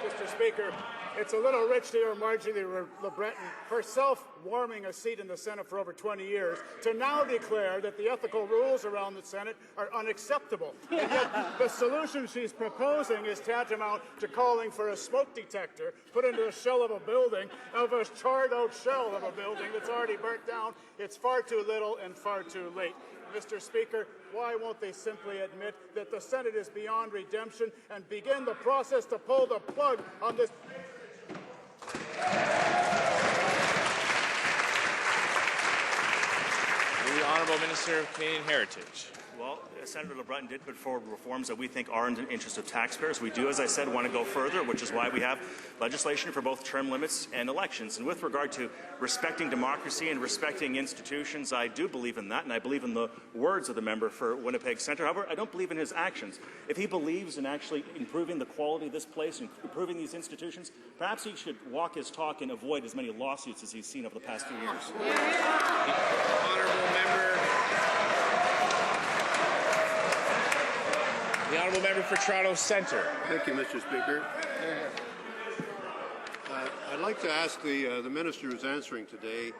Mr. Speaker, It's a little rich to hear Marjorie Le Breton, herself warming a seat in the Senate for over 20 years, to now declare that the ethical rules around the Senate are unacceptable. And yet the solution she's proposing is tantamount to calling for a smoke detector put into a shell of a building, of a charred-out shell of a building that's already burnt down. It's far too little and far too late. Mr. Speaker, why won't they simply admit that the Senate is beyond redemption and begin the process to pull the plug on this? The Honourable Minister of Canadian Heritage. Well, Senator Le Breton did put forward reforms that we think are in the interest of taxpayers. We do, as I said, want to go further, which is why we have legislation for both term limits and elections. And with regard to respecting democracy and respecting institutions, I do believe in that, and I believe in the words of the member for Winnipeg Centre. However, I don't believe in his actions. If he believes in actually improving the quality of this place and improving these institutions, perhaps he should walk his talk and avoid as many lawsuits as he's seen over the past few years. The Honourable Member for Toronto Centre. Thank you, Mr. Speaker. I'd like to ask the minister who's answering today,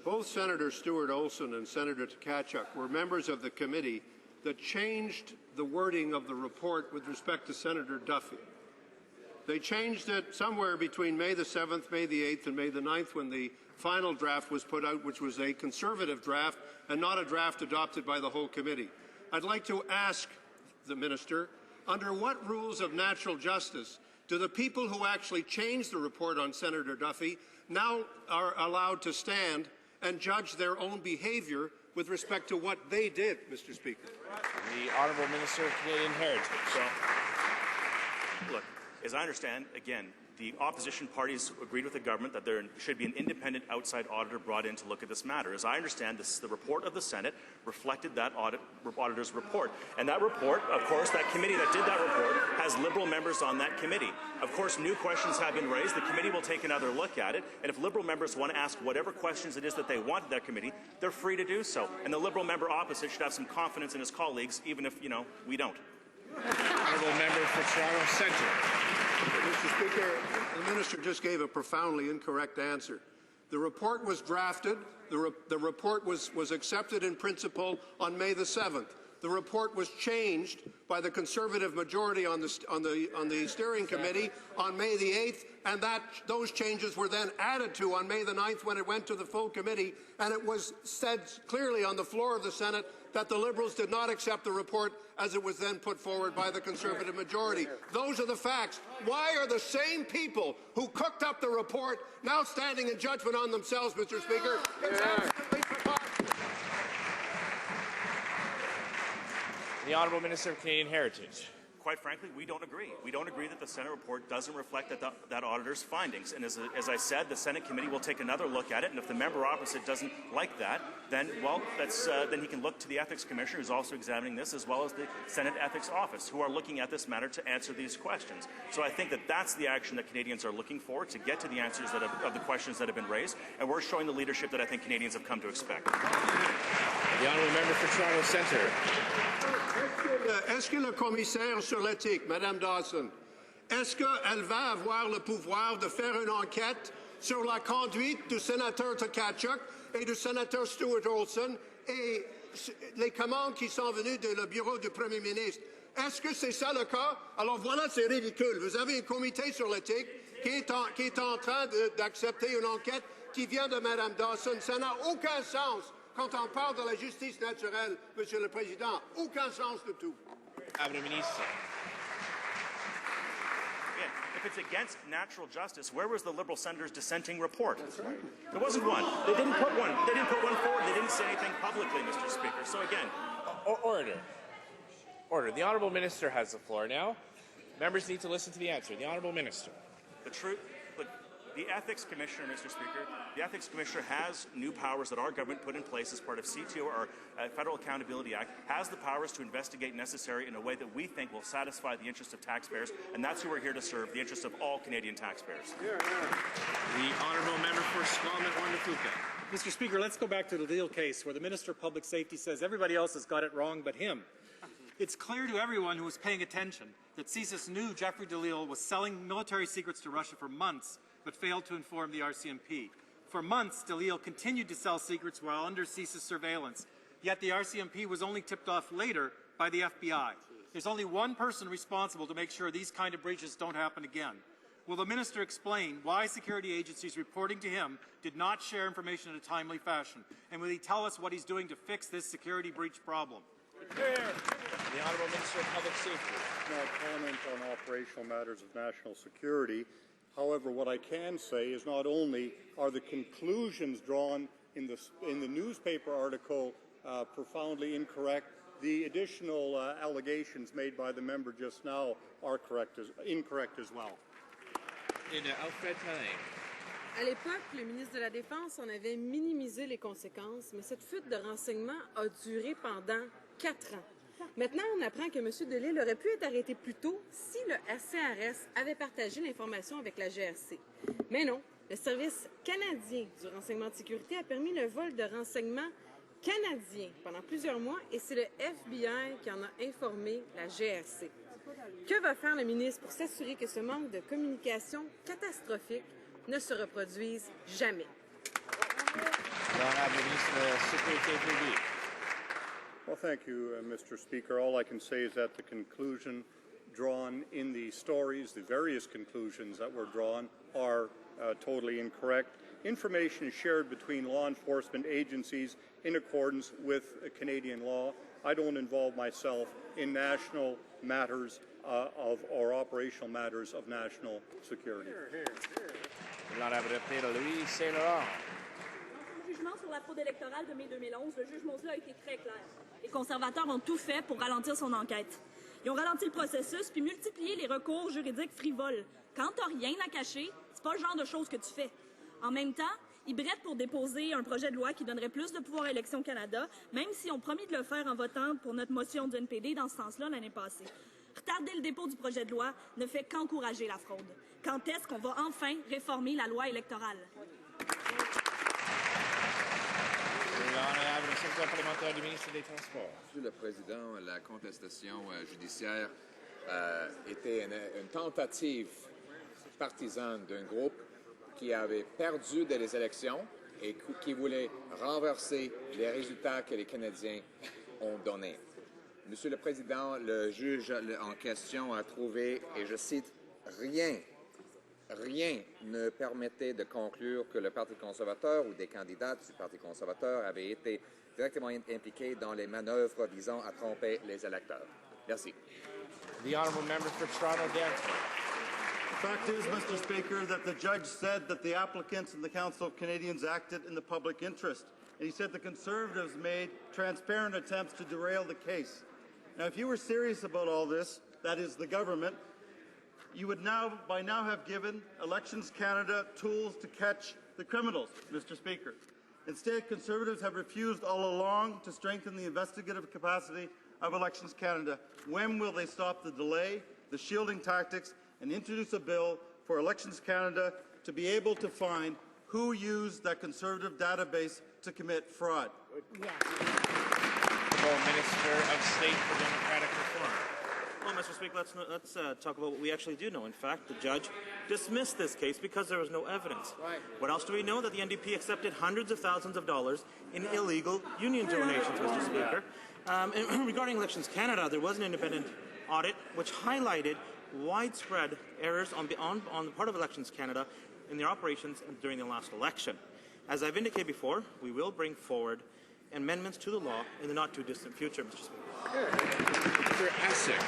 both Senator Stuart Olson and Senator Tkachuk were members of the committee that changed the wording of the report with respect to Senator Duffy. They changed it somewhere between May the 7th, May the 8th, and May the 9th when the final draft was put out, which was a conservative draft and not a draft adopted by the whole committee. I'd like to ask the minister, under what rules of natural justice do the people who actually changed the report on Senator Duffy now are allowed to stand and judge their own behaviour with respect to what they did, Mr. Speaker? The Honourable Minister of Canadian Heritage. Look, as I understand, again, the opposition parties agreed with the government that there should be an independent outside auditor brought in to look at this matter. As I understand, the report of the Senate reflected that auditor's report. And that report, of course, that committee that did that report has Liberal members on that committee. Of course, new questions have been raised. The committee will take another look at it. And if Liberal members want to ask whatever questions it is that they want at that committee, they're free to do so. And the Liberal member opposite should have some confidence in his colleagues, even if, we don't. Honourable Member for Toronto Centre. Mr. Speaker, the minister just gave a profoundly incorrect answer. The report was drafted. The report was accepted in principle on May the 7th. The report was changed by the Conservative majority on the steering committee on May the 8th, and those changes were then added to on May the 9th when it went to the full committee, and it was said clearly on the floor of the Senate that the Liberals did not accept the report as it was then put forward by the Conservative majority. Those are the facts. Why are the same people who cooked up the report now standing in judgment on themselves, Mr. Speaker? It's absolutely preposterous. The Honourable Minister of Canadian Heritage. Quite frankly, we don't agree. We don't agree that the Senate report doesn't reflect that auditor's findings. And as I said, the Senate committee will take another look at it. And if the member opposite doesn't like that, then, well, then he can look to the Ethics Commissioner, who's also examining this, as well as the Senate Ethics Office, who are looking at this matter to answer these questions. So I think that that's the action that Canadians are looking for, to get to the answers of the questions that have been raised. And we're showing the leadership that I think Canadians have come to expect. The Honourable Member for Toronto Centre. Est-ce que le commissaire sur l'éthique, Mme Dawson, est-ce qu'elle va avoir le pouvoir de faire une enquête sur la conduite du sénateur Tkachuk et du sénateur Stuart Olson et les commandes qui sont venues du bureau du Premier ministre? Est-ce que c'est ça le cas? Alors voilà, c'est ridicule. Vous avez un comité sur l'éthique qui est en train d'accepter une enquête qui vient de Mme Dawson. Ça n'a aucun sens. Quand on parle de la justice naturelle, Monsieur le Président, aucun sens du tout. If it's against natural justice, where was the Liberal senator's dissenting report? There wasn't one. They didn't put one. They didn't put one forward. They didn't say anything publicly, Mr. Speaker. So again, order. Order. The Honourable Minister has the floor now. Members need to listen to the answer. The Honourable Minister. The truth. The Ethics Commissioner, Mr. Speaker, the Ethics Commissioner has new powers that our government put in place as part of CTO, or Federal Accountability Act, has the powers to investigate necessary in a way that we think will satisfy the interests of taxpayers, and that's who we're here to serve, the interests of all Canadian taxpayers. The Honourable Member for Scotland-Wonderfuka. Mr. Speaker, let's go back to the Deal case where the Minister of Public Safety says everybody else has got it wrong but him. It's clear to everyone who was paying attention that CSIS knew Jeffrey DeLille was selling military secrets to Russia for months, but failed to inform the RCMP. For months, DeLille continued to sell secrets while under CSIS surveillance, yet the RCMP was only tipped off later by the FBI. There's only one person responsible to make sure these kind of breaches don't happen again. Will the minister explain why security agencies reporting to him did not share information in a timely fashion? And will he tell us what he's doing to fix this security breach problem? The Honourable Minister of Public Safety. Not comment on operational matters of national security. However, what I can say is not only are the conclusions drawn in the newspaper article profoundly incorrect, the additional allegations made by the member just now are incorrect as well. À l'époque, le ministre de la Défense en avait minimisé les conséquences, mais cette fuite de renseignements a duré pendant 4 ans. Maintenant, on apprend que M. DeLille aurait pu être arrêté plus tôt si le SCRS avait partagé l'information avec la GRC. Mais non, le service canadien du renseignement de sécurité a permis le vol de renseignements canadiens pendant plusieurs mois et c'est le FBI qui en a informé la GRC. Que va faire le ministre pour s'assurer que ce manque de communication catastrophique ne se reproduise jamais? Well, thank you, Mr. Speaker. All I can say is that the conclusion drawn in the stories, the various conclusions that were drawn, are totally incorrect. Information is shared between law enforcement agencies in accordance with Canadian law. I don't involve myself in national matters or operational matters of national security. Louis-Saint-Laurent. Le jugement sur la fraude électorale de mai 2011, le juge Mosley a été très clair. Les conservateurs ont tout fait pour ralentir son enquête. Ils ont ralenti le processus puis multiplié les recours juridiques frivoles. Quand t'as rien à cacher, c'est pas le genre de choses que tu fais. En même temps, ils brettent pour déposer un projet de loi qui donnerait plus de pouvoir à Élections Canada, même si on promis de le faire en votant pour notre motion du NPD dans ce sens-là l'année passée. Retarder le dépôt du projet de loi ne fait qu'encourager la fraude. Quand est-ce qu'on va enfin réformer la loi électorale? Monsieur le Président, la contestation judiciaire était une tentative partisane d'un groupe qui avait perdu des élections et qui voulait renverser les résultats que les Canadiens ont donnés. Monsieur le Président, le juge en question a trouvé, et je cite, rien ne permettait de conclure que le Parti conservateur ou des candidats du Parti conservateur avaient été directement impliqués dans les manœuvres visant à tromper les électeurs. Merci. The Honourable Member for Toronto-Danforth. The fact is, Mr. Speaker, that the judge said that the applicants and the Council of Canadians acted in the public interest. And he said the Conservatives made transparent attempts to derail the case. Now, if you were serious about all this, that is, the government, you would by now have given Elections Canada tools to catch the criminals, Mr. Speaker. Instead, Conservatives have refused all along to strengthen the investigative capacity of Elections Canada. When will they stop the delay, the shielding tactics, and introduce a bill for Elections Canada to be able to find who used that Conservative database to commit fraud? Yes. Minister of State for Democratic Reform. Well, Mr. Speaker, let's talk about what we actually do know. In fact, the judge dismissed this case because there was no evidence. Right. What else do we know? That the NDP accepted hundreds of thousands of dollars in illegal union donations, Mr. Speaker. And regarding Elections Canada, there was an independent audit which highlighted widespread errors on the part of Elections Canada in their operations during the last election. As I've indicated before, we will bring forward amendments to the law in the not-too-distant future, Mr. Speaker. Mr. Essex.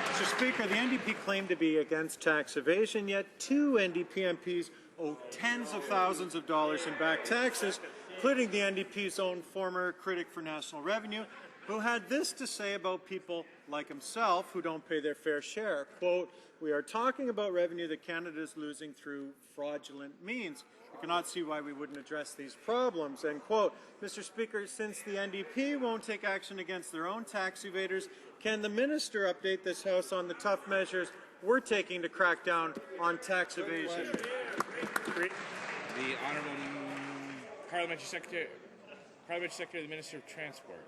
Mr. Speaker, the NDP claimed to be against tax evasion, yet 2 NDP MPs owe tens of thousands of dollars in back taxes, including the NDP's own former critic for national revenue, who had this to say about people like himself who don't pay their fair share. Quote, "We are talking about revenue that Canada is losing through fraudulent means. I cannot see why we wouldn't address these problems," end quote. Mr. Speaker, since the NDP won't take action against their own tax evaders, can the minister update this House on the tough measures we're taking to crack down on tax evasion? The Honourable Parliamentary Secretary of the Minister of Transport.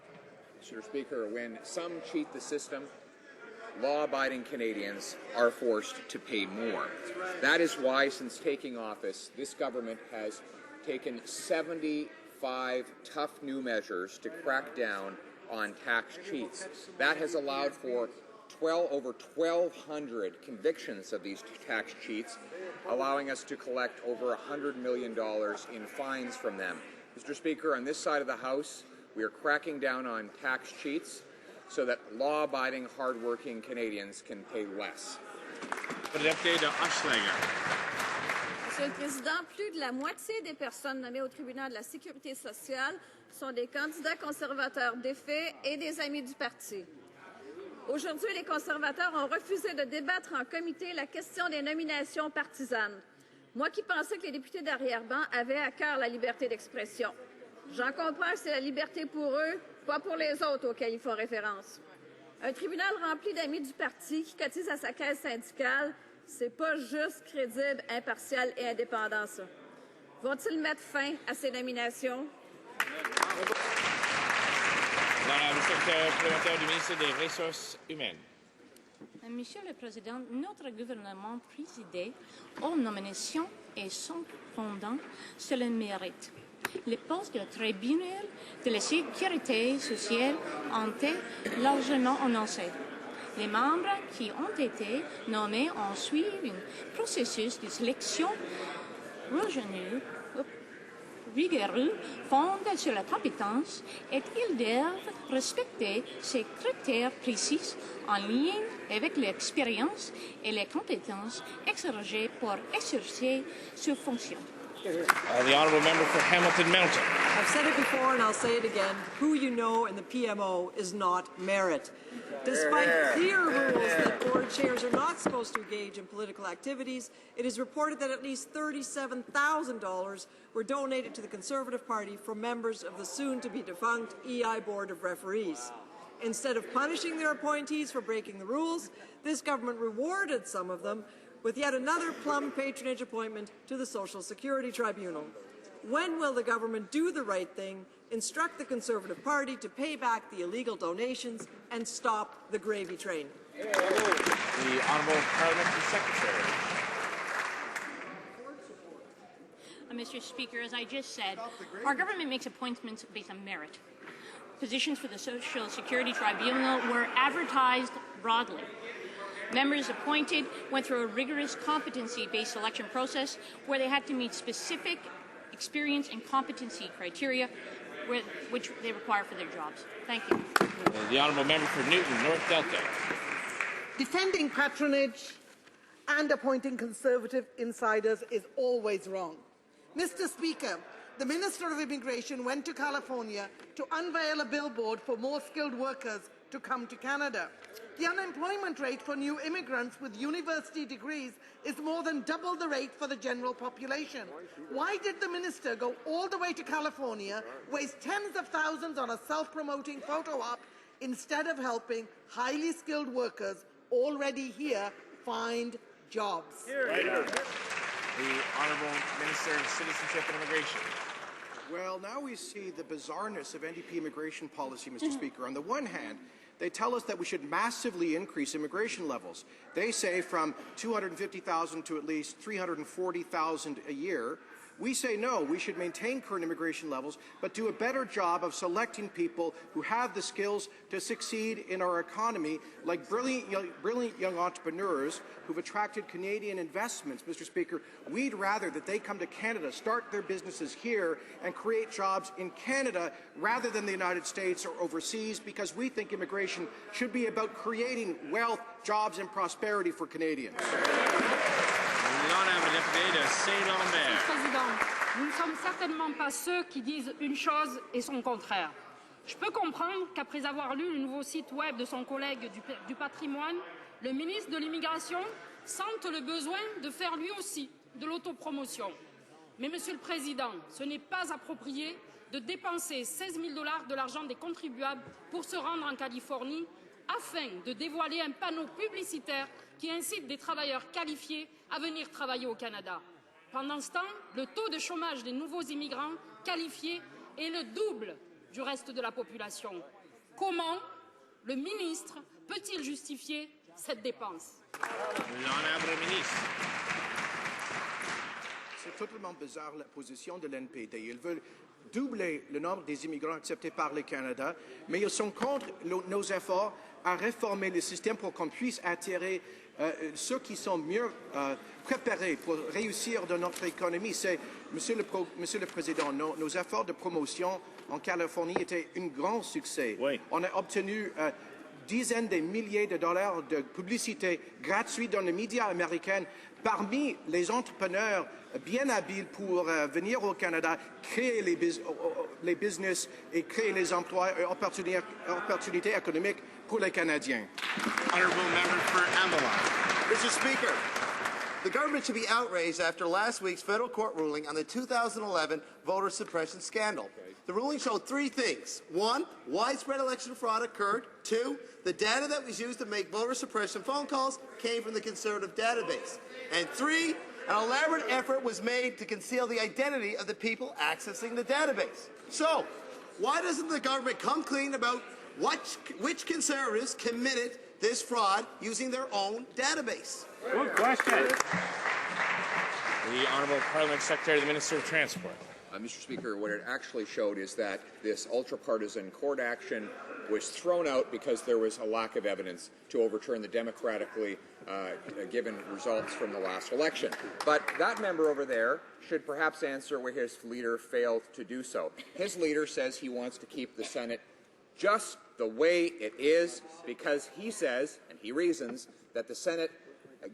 Mr. Speaker, when some cheat the system, law-abiding Canadians are forced to pay more. That is why, since taking office, this government has taken 75 tough new measures to crack down on tax cheats. That has allowed for over 1,200 convictions of these tax cheats, allowing us to collect over $100 million in fines from them. Mr. Speaker, on this side of the House, we are cracking down on tax cheats so that law-abiding, hard-working Canadians can pay less. Monsieur le Président, plus de la moitié des personnes nommées au tribunal de la Sécurité sociale sont des candidats conservateurs défaits et des amis du parti. Aujourd'hui, les conservateurs ont refusé de débattre en comité la question des nominations partisanes. Moi qui pensais que les députés d'arrière-ban avaient à cœur la liberté d'expression. J'en comprends que c'est la liberté pour eux, pas pour les autres auxquels ils font référence. Un tribunal rempli d'amis du parti qui cotise à sa caisse syndicale, c'est pas juste crédible, impartial et indépendant, ça. Vont-ils mettre fin à ces nominations? Du ministre des Ressources humaines. Monsieur le Président, notre gouvernement présidé aux nominations et cependant se le mérite. Les postes de tribunal de la sécurité sociale ont été largement annoncés. Les membres qui ont été nommés ont suivi un processus de sélection rigoureux fondé sur la compétence et ils doivent respecter ces critères précis en lien avec l'expérience et les compétences exigées pour exercer ces fonctions. The honourable member for Hamilton Mountain. I've said it before and I'll say it again. Who you know in the PMO is not merit. Despite clear rules that board chairs are not supposed to engage in political activities, it is reported that at least $37,000 were donated to the Conservative Party from members of the soon-to-be-defunct EI Board of Referees. Instead of punishing their appointees for breaking the rules, this government rewarded some of them with yet another plum patronage appointment to the Social Security Tribunal. When will the government do the right thing, instruct the Conservative Party to pay back the illegal donations and stop the gravy train? The Honourable Parliamentary Secretary. Mr. Speaker, as I just said, our government makes appointments based on merit. Positions for the Social Security Tribunal were advertised broadly. Members appointed went through a rigorous competency-based selection process where they had to meet specific experience and competency criteria which they require for their jobs. Thank you. The honourable member for Newton, North Delta. Defending patronage and appointing Conservative insiders is always wrong. Mr. Speaker, the Minister of Immigration went to California to unveil a billboard for more skilled workers to come to Canada. The unemployment rate for new immigrants with university degrees is more than double the rate for the general population. Why did the minister go all the way to California, waste tens of thousands on a self-promoting photo op, instead of helping highly skilled workers already here find jobs? The Honourable Minister of Citizenship and Immigration. Well, now we see the bizarreness of NDP immigration policy, Mr. Speaker. On the one hand, they tell us that we should massively increase immigration levels. They say from 250,000 to at least 340,000 a year. We say no, we should maintain current immigration levels, but do a better job of selecting people who have the skills to succeed in our economy, like brilliant young entrepreneurs who've attracted Canadian investments. Mr. Speaker, we'd rather that they come to Canada, start their businesses here, and create jobs in Canada rather than the United States or overseas, because we think immigration should be about creating wealth, jobs, and prosperity for Canadians. Monsieur le Président, nous ne sommes certainement pas ceux qui disent une chose et son contraire. Je peux comprendre qu'après avoir lu le nouveau site web de son collègue du patrimoine, le ministre de l'Immigration sente le besoin de faire lui aussi de l'autopromotion. Mais Monsieur le Président, ce n'est pas approprié de dépenser 16 000 $ de l'argent des contribuables pour se rendre en Californie afin de dévoiler un panneau publicitaire qui incite des travailleurs qualifiés à venir travailler au Canada. Pendant ce temps, le taux de chômage des nouveaux immigrants qualifiés est le double du reste de la population. comment le ministre peut-il justifier cette dépense? L'honorable ministre. C'est totalement bizarre la position de l'NPD. Ils veulent doubler le nombre des immigrants acceptés par le Canada, mais ils sont contre nos efforts à réformer le système pour qu'on puisse attirer ceux qui sont mieux préparés pour réussir dans notre économie. Monsieur le Président, nos efforts de promotion en Californie étaient un grand succès. Oui. On a obtenu dizaines de milliers de dollars de publicité gratuite dans les médias américains parmi les entrepreneurs bien habiles pour venir au Canada, créer les business et créer les emplois et opportunités économiques pour les Canadiens. Honourable member for Amberlawn. Mr. Speaker, the government should be outraged after last week's federal court ruling on the 2011 voter suppression scandal. The ruling showed three things. One, widespread election fraud occurred. Two, the data that was used to make voter suppression phone calls came from the Conservative database. And three, an elaborate effort was made to conceal the identity of the people accessing the database. So, why doesn't the government come clean about which Conservatives committed this fraud using their own database? Good question. The Honourable Parliament Secretary to the Minister of Transport. Mr. Speaker, what it actually showed is that this ultra-partisan court action was thrown out because there was a lack of evidence to overturn the democratically given results from the last election. But that member over there should perhaps answer where his leader failed to do so. His leader says he wants to keep the Senate just the way it is because he says, and he reasons, that the Senate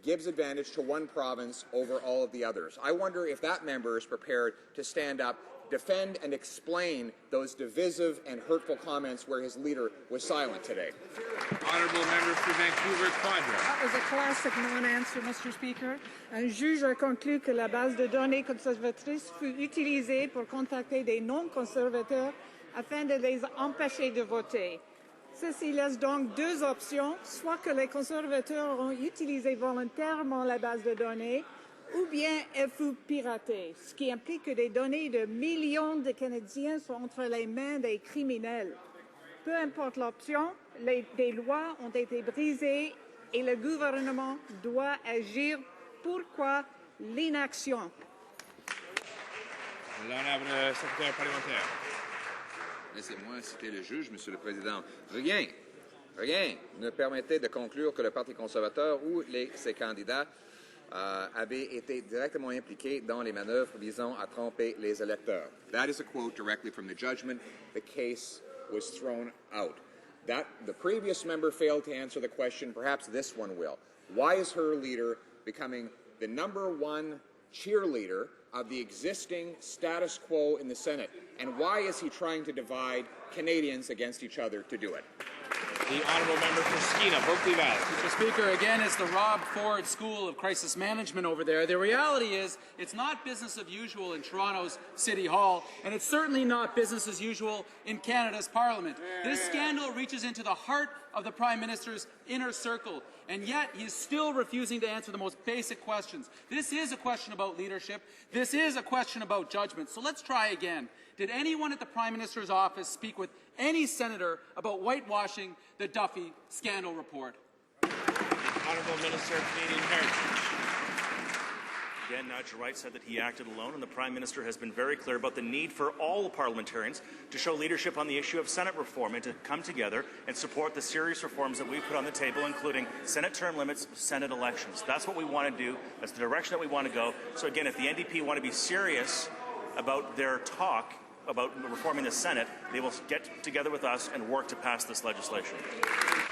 gives advantage to one province over all of the others. I wonder if that member is prepared to stand up, defend and explain those divisive and hurtful comments where his leader was silent today. Honourable member for Vancouver Quadra. That was a classic non-answer, Mr. Speaker. Un juge a conclu que la base de données conservatrice fut utilisée pour contacter des non-conservateurs afin de les empêcher de voter. Ceci laisse donc deux options, soit que les conservateurs ont utilisé volontairement la base de données, ou bien elle fut piratée, ce qui implique que des données de millions de Canadiens sont entre les mains des criminels. Peu importe l'option, des lois ont été brisées et le gouvernement doit agir. Pourquoi l'inaction? L'honorable secrétaire parlementaire. Laissez-moi citer le juge, Monsieur le Président. Rien ne permettait de conclure que le Parti conservateur ou ses candidats avaient été directement impliqués dans les manœuvres visant à tromper les électeurs. That is a quote directly from the judgment. The case was thrown out. The previous member failed to answer the question. Perhaps this one will. Why is her leader becoming the #1 cheerleader of the existing status quo in the Senate? And why is he trying to divide Canadians against each other to do it? The honourable member for Skeena, Berkeley Valley. Mr. Speaker, again, it's the Rob Ford School of Crisis Management over there. The reality is it's not business as usual in Toronto's City Hall, and it's certainly not business as usual in Canada's Parliament. This scandal reaches into the heart of the Prime Minister's inner circle, and yet he is still refusing to answer the most basic questions. This is a question about leadership. This is a question about judgment. So let's try again. Did anyone at the Prime Minister's office speak with any senator about whitewashing the Duffy scandal report? Honourable Minister of Canadian Heritage. Again, Nigel Wright said that he acted alone, and the Prime Minister has been very clear about the need for all parliamentarians to show leadership on the issue of Senate reform and to come together and support the serious reforms that we put on the table, including Senate term limits, Senate elections. That's what we want to do. That's the direction that we want to go. So again, if the NDP want to be serious about their talk about reforming the Senate, they will get together with us and work to pass this legislation.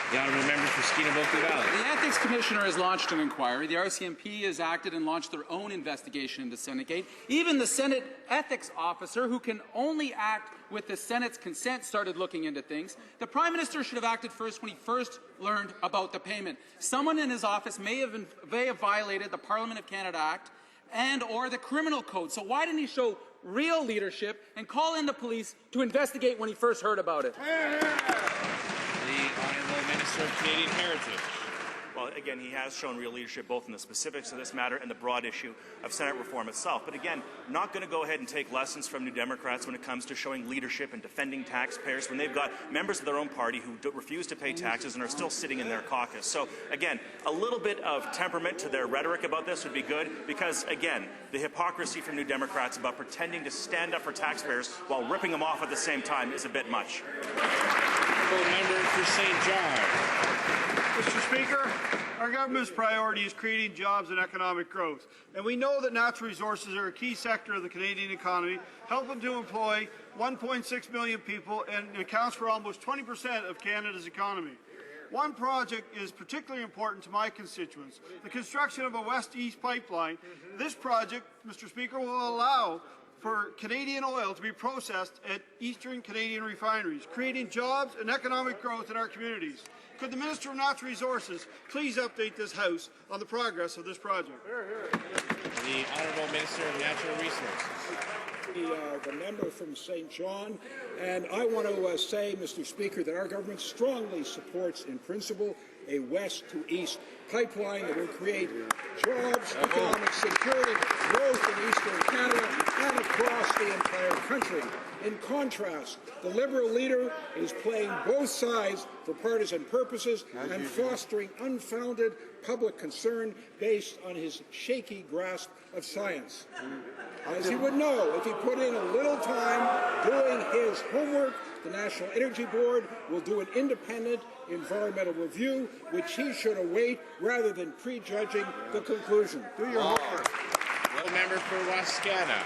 The honourable member for Skeena Berkeley Valley. The Ethics Commissioner has launched an inquiry. The RCMP has acted and launched their own investigation into Senate-gate. Even the Senate Ethics Officer, who can only act with the Senate's consent, started looking into things. The Prime Minister should have acted first when he first learned about the payment. Someone in his office may have violated the Parliament of Canada Act and or the Criminal Code. So why didn't he show real leadership and call in the police to investigate when he first heard about it? The Honourable Minister of Canadian Heritage. Well, again, he has shown real leadership both in the specifics of this matter and the broad issue of Senate reform itself. But again, not going to go ahead and take lessons from New Democrats when it comes to showing leadership and defending taxpayers when they've got members of their own party who refuse to pay taxes and are still sitting in their caucus. So again, a little bit of temperament to their rhetoric about this would be good because, again, the hypocrisy from New Democrats about pretending to stand up for taxpayers while ripping them off at the same time is a bit much. Member for St. John. Mr. Speaker, our government's priority is creating jobs and economic growth. And we know that natural resources are a key sector of the Canadian economy, helping to employ 1.6 million people and accounts for almost 20% of Canada's economy. One project is particularly important to my constituents, the construction of a west-east pipeline. This project, Mr. Speaker, will allow for Canadian oil to be processed at Eastern Canadian refineries, creating jobs and economic growth in our communities. Could the Minister of Natural Resources please update this House on the progress of this project? The Honourable Minister of Natural Resources. The member from St. John, and I want to say, Mr. Speaker, that our government strongly supports, in principle, a west-to-east pipeline that will create jobs, economic security, growth in eastern Canada and across the entire country. In contrast, the Liberal leader is playing both sides for partisan purposes and fostering unfounded public concern based on his shaky grasp of science. As he would know if he put in a little time doing his homework, the National Energy Board will do an independent environmental review, which he should await rather than prejudging the conclusion. Do your homework. Well, member for Wascana.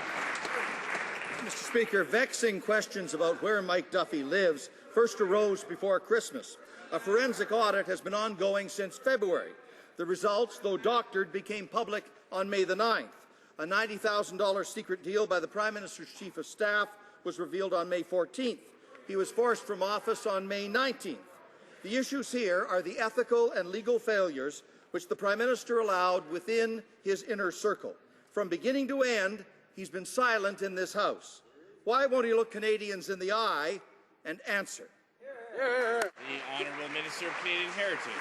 Mr. Speaker, vexing questions about where Mike Duffy lives first arose before Christmas. A forensic audit has been ongoing since February. The results, though doctored, became public on May the 9th. A $90,000 secret deal by the Prime Minister's Chief of Staff was revealed on May 14th. He was forced from office on May 19th. The issues here are the ethical and legal failures which the Prime Minister allowed within his inner circle. From beginning to end, he's been silent in this House. Why won't he look Canadians in the eye and answer? The Honourable Minister of Canadian Heritage.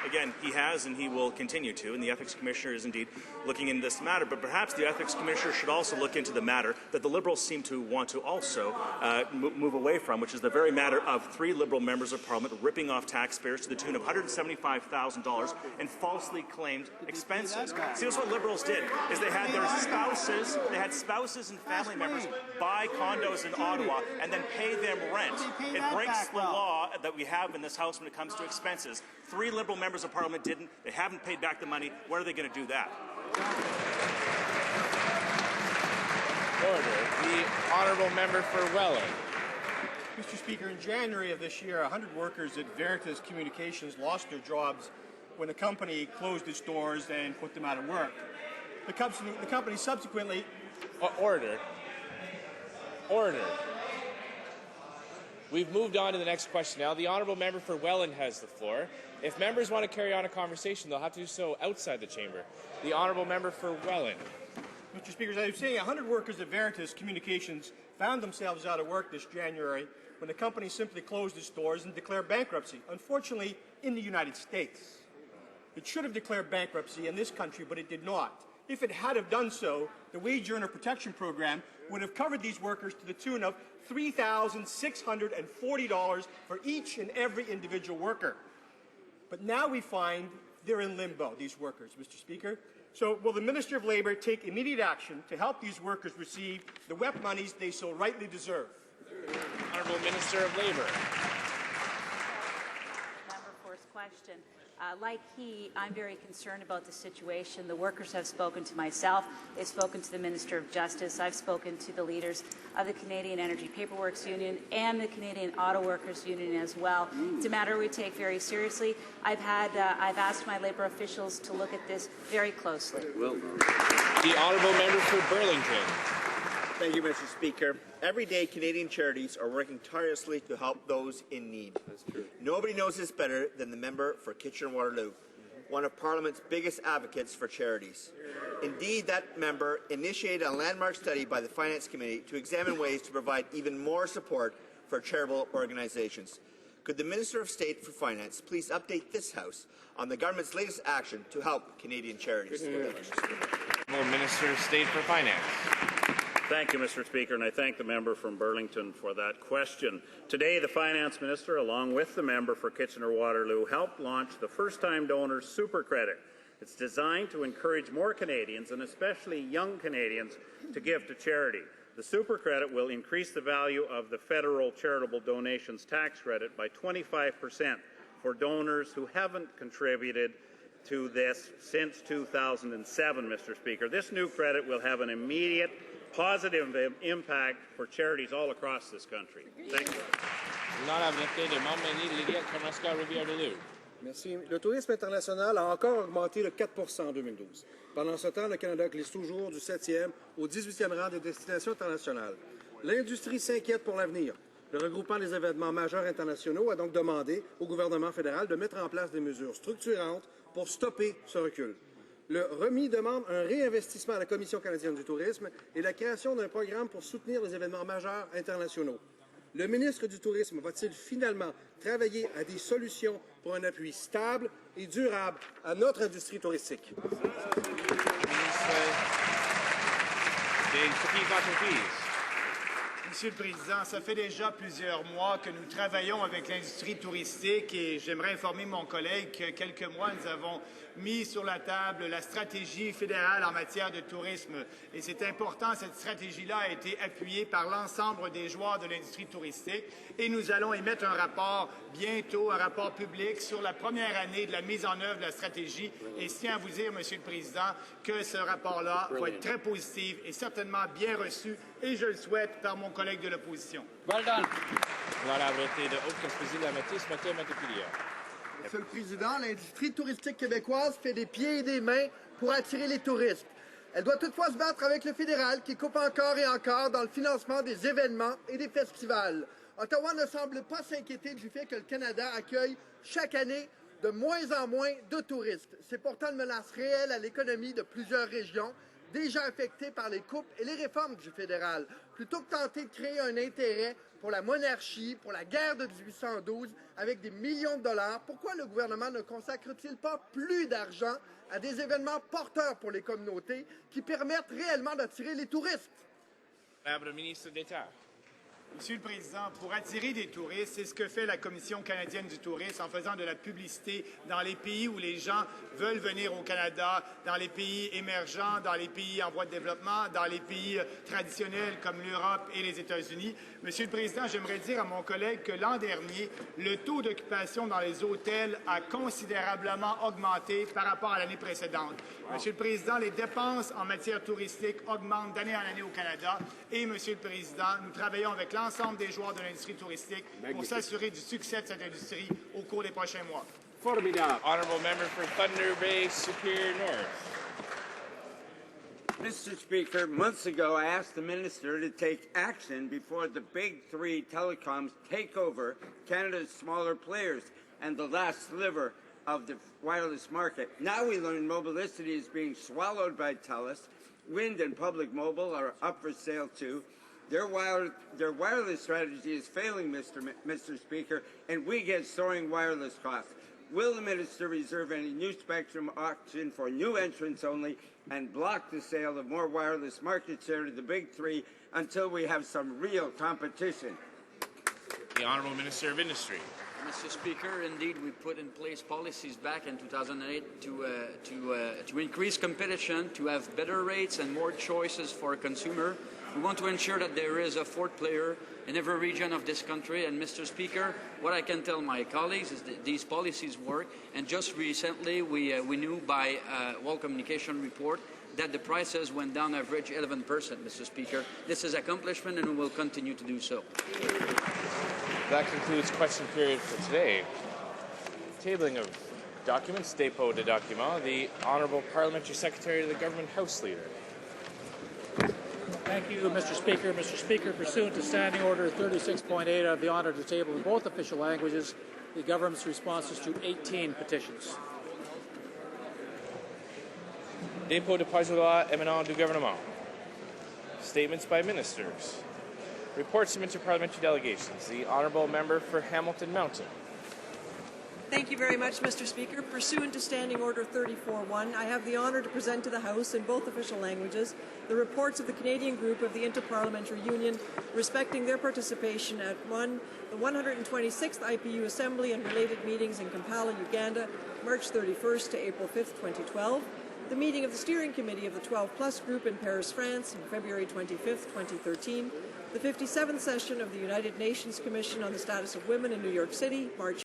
Again, he has and he will continue to, and the Ethics Commissioner is indeed looking into this matter, but perhaps the Ethics Commissioner should also look into the matter that the Liberals seem to want to also move away from, which is the very matter of 3 Liberal members of Parliament ripping off taxpayers to the tune of $175,000 in falsely claimed expenses. See, that's what Liberals did, is they had their spouses and family members buy condos in Ottawa and then pay them rent. It breaks the law that we have in this House when it comes to expenses. 3 Liberal members of Parliament didn't. They haven't paid back the money. When are they going to do that? Order. The Honourable Member for Welland. Mr. Speaker, in January of this year, 100 workers at Veritas Communications lost their jobs when the company closed its doors and put them out of work. The company subsequently... Order. Order. We've moved on to the next question now. The Honourable Member for Welland has the floor. If members want to carry on a conversation, they'll have to do so outside the chamber. The Honourable Member for Welland. Mr. Speaker, as I was saying, 100 workers at Veritas Communications found themselves out of work this January when the company simply closed its doors and declared bankruptcy, unfortunately, in the United States. It should have declared bankruptcy in this country, but it did not. If it had have done so, the Wage Earner Protection Program would have covered these workers to the tune of $3,640 for each and every individual worker. But now we find they're in limbo, these workers, Mr. Speaker. So will the Minister of Labour take immediate action to help these workers receive the WEP monies they so rightly deserve? Honourable Minister of Labour. Member for his question. Like I'm very concerned about the situation. The workers have spoken to myself. They've spoken to the Minister of Justice. I've spoken to the leaders of the Canadian Energy Paperworks Union and the Canadian Auto Workers Union as well. It's a matter we take very seriously. I've asked my Labour officials to look at this very closely. The Honourable Member for Burlington. Thank you, Mr. Speaker. Every day, Canadian charities are working tirelessly to help those in need. That's true. Nobody knows this better than the member for Kitchener-Waterloo, one of Parliament's biggest advocates for charities. Indeed, that member initiated a landmark study by the Finance Committee to examine ways to provide even more support for charitable organizations. Could the Minister of State for Finance please update this House on the government's latest action to help Canadian charities? Minister of State for Finance. Thank you, Mr. Speaker, and I thank the member from Burlington for that question. Today, the Finance Minister, along with the member for Kitchener-Waterloo, helped launch the First-Time Donors Super Credit. It's designed to encourage more Canadians, and especially young Canadians, to give to charity. The Super Credit will increase the value of the federal charitable donations tax credit by 25% for donors who haven't contributed to this since 2007, Mr. Speaker. This new credit will have an immediate positive impact for charities all across this country. Thank you. Merci. Le tourisme international a encore augmenté de 4 en 2012. Pendant ce temps, le Canada glisse toujours du 7e au 18e rang des destinations internationales. L'industrie s'inquiète pour l'avenir. Le regroupement des événements majeurs internationaux a donc demandé au gouvernement fédéral de mettre en place des mesures structurantes pour stopper ce recul. Le remis demande un réinvestissement à la Commission canadienne du tourisme et la création d'un programme pour soutenir les événements majeurs internationaux. Le ministre du Tourisme va-t-il finalement travailler à des solutions pour un appui stable et durable à notre industrie touristique? Monsieur le Président, ça fait déjà plusieurs mois que nous travaillons avec l'industrie touristique et j'aimerais informer mon collègue que quelques mois, nous avons mis sur la table la stratégie fédérale en matière de tourisme. Et c'est important, cette stratégie-là a été appuyée par l'ensemble des joueurs de l'industrie touristique et nous allons émettre un rapport bientôt, un rapport public sur la première année de la mise en œuvre de la stratégie. Et je tiens à vous dire, Monsieur le Président, que ce rapport-là va être très positif et certainement bien reçu et je le souhaite par mon collègue de l'opposition. Monsieur le Président, l'industrie touristique québécoise fait des pieds et des mains pour attirer les touristes. Elle doit toutefois se battre avec le fédéral qui coupe encore et encore dans le financement des événements et des festivals. Ottawa ne semble pas s'inquiéter du fait que le Canada accueille chaque année de moins en moins de touristes. C'est pourtant une menace réelle à l'économie de plusieurs régions déjà affectées par les coupes et les réformes du fédéral. Plutôt que tenter de créer un intérêt pour la monarchie, pour la guerre de 1812, avec des millions de dollars, pourquoi le gouvernement ne consacre-t-il pas plus d'argent à des événements porteurs pour les communautés qui permettent réellement d'attirer les touristes? Madame ministre d'État. Monsieur le Président, pour attirer des touristes, c'est ce que fait la Commission canadienne du tourisme en faisant de la publicité dans les pays où les gens veulent venir au Canada, dans les pays émergents, dans les pays en voie de développement, dans les pays traditionnels comme l'Europe et les États-Unis. Monsieur le Président, j'aimerais dire à mon collègue que l'an dernier, le taux d'occupation dans les hôtels a considérablement augmenté par rapport à l'année précédente. Monsieur le Président, les dépenses en matière touristique augmentent d'année en année au Canada et, Monsieur le Président, nous travaillons avec l'ensemble des joueurs de l'industrie touristique pour s'assurer du succès de cette industrie au cours des prochains mois. Formidable. Honourable member for Thunder Bay, Superior North. Mr. Speaker, months ago I asked the Minister to take action before the big three telecoms take over Canada's smaller players and the last sliver of the wireless market. Now we learn Mobilicity is being swallowed by TELUS. Wind and Public Mobile are up for sale too. Their wireless strategy is failing, Mr. Speaker, and we get soaring wireless costs. Will the Minister reserve any new spectrum auction for new entrants only and block the sale of more wireless market share to the big three until we have some real competition? The Honourable Minister of Industry. Mr. Speaker, indeed, we put in place policies back in 2008 to increase competition, to have better rates and more choices for a consumer. We want to ensure that there is a fourth player in every region of this country. And, Mr. Speaker, what I can tell my colleagues is that these policies work. And just recently, we knew by World Communication report that the prices went down average 11%, Mr. Speaker. This is accomplishment, and we will continue to do so. That concludes question period for today. Tabling of documents, dépôt de documents. The Honourable Parliamentary Secretary to the Government House Leader. Thank you, Mr. Speaker. Mr. Speaker, pursuant to Standing Order 36.8, I have the honour to table in both official languages the government's responses to 18 petitions. Dépôt de projet de loi émanant du gouvernement. Statements by ministers. Reports from interparliamentary delegations. The Honourable Member for Hamilton Mountain. Thank you very much, Mr. Speaker. Pursuant to Standing Order 34.1, I have the honour to present to the House in both official languages the reports of the Canadian Group of the Interparliamentary Union respecting their participation at 1. The 126th IPU Assembly and related meetings in Kampala, Uganda, March 31st to April 5th, 2012. The meeting of the Steering Committee of the 12-Plus Group in Paris, France, on February 25th, 2013. The 57th session of the United Nations Commission on the Status of Women in New York City, March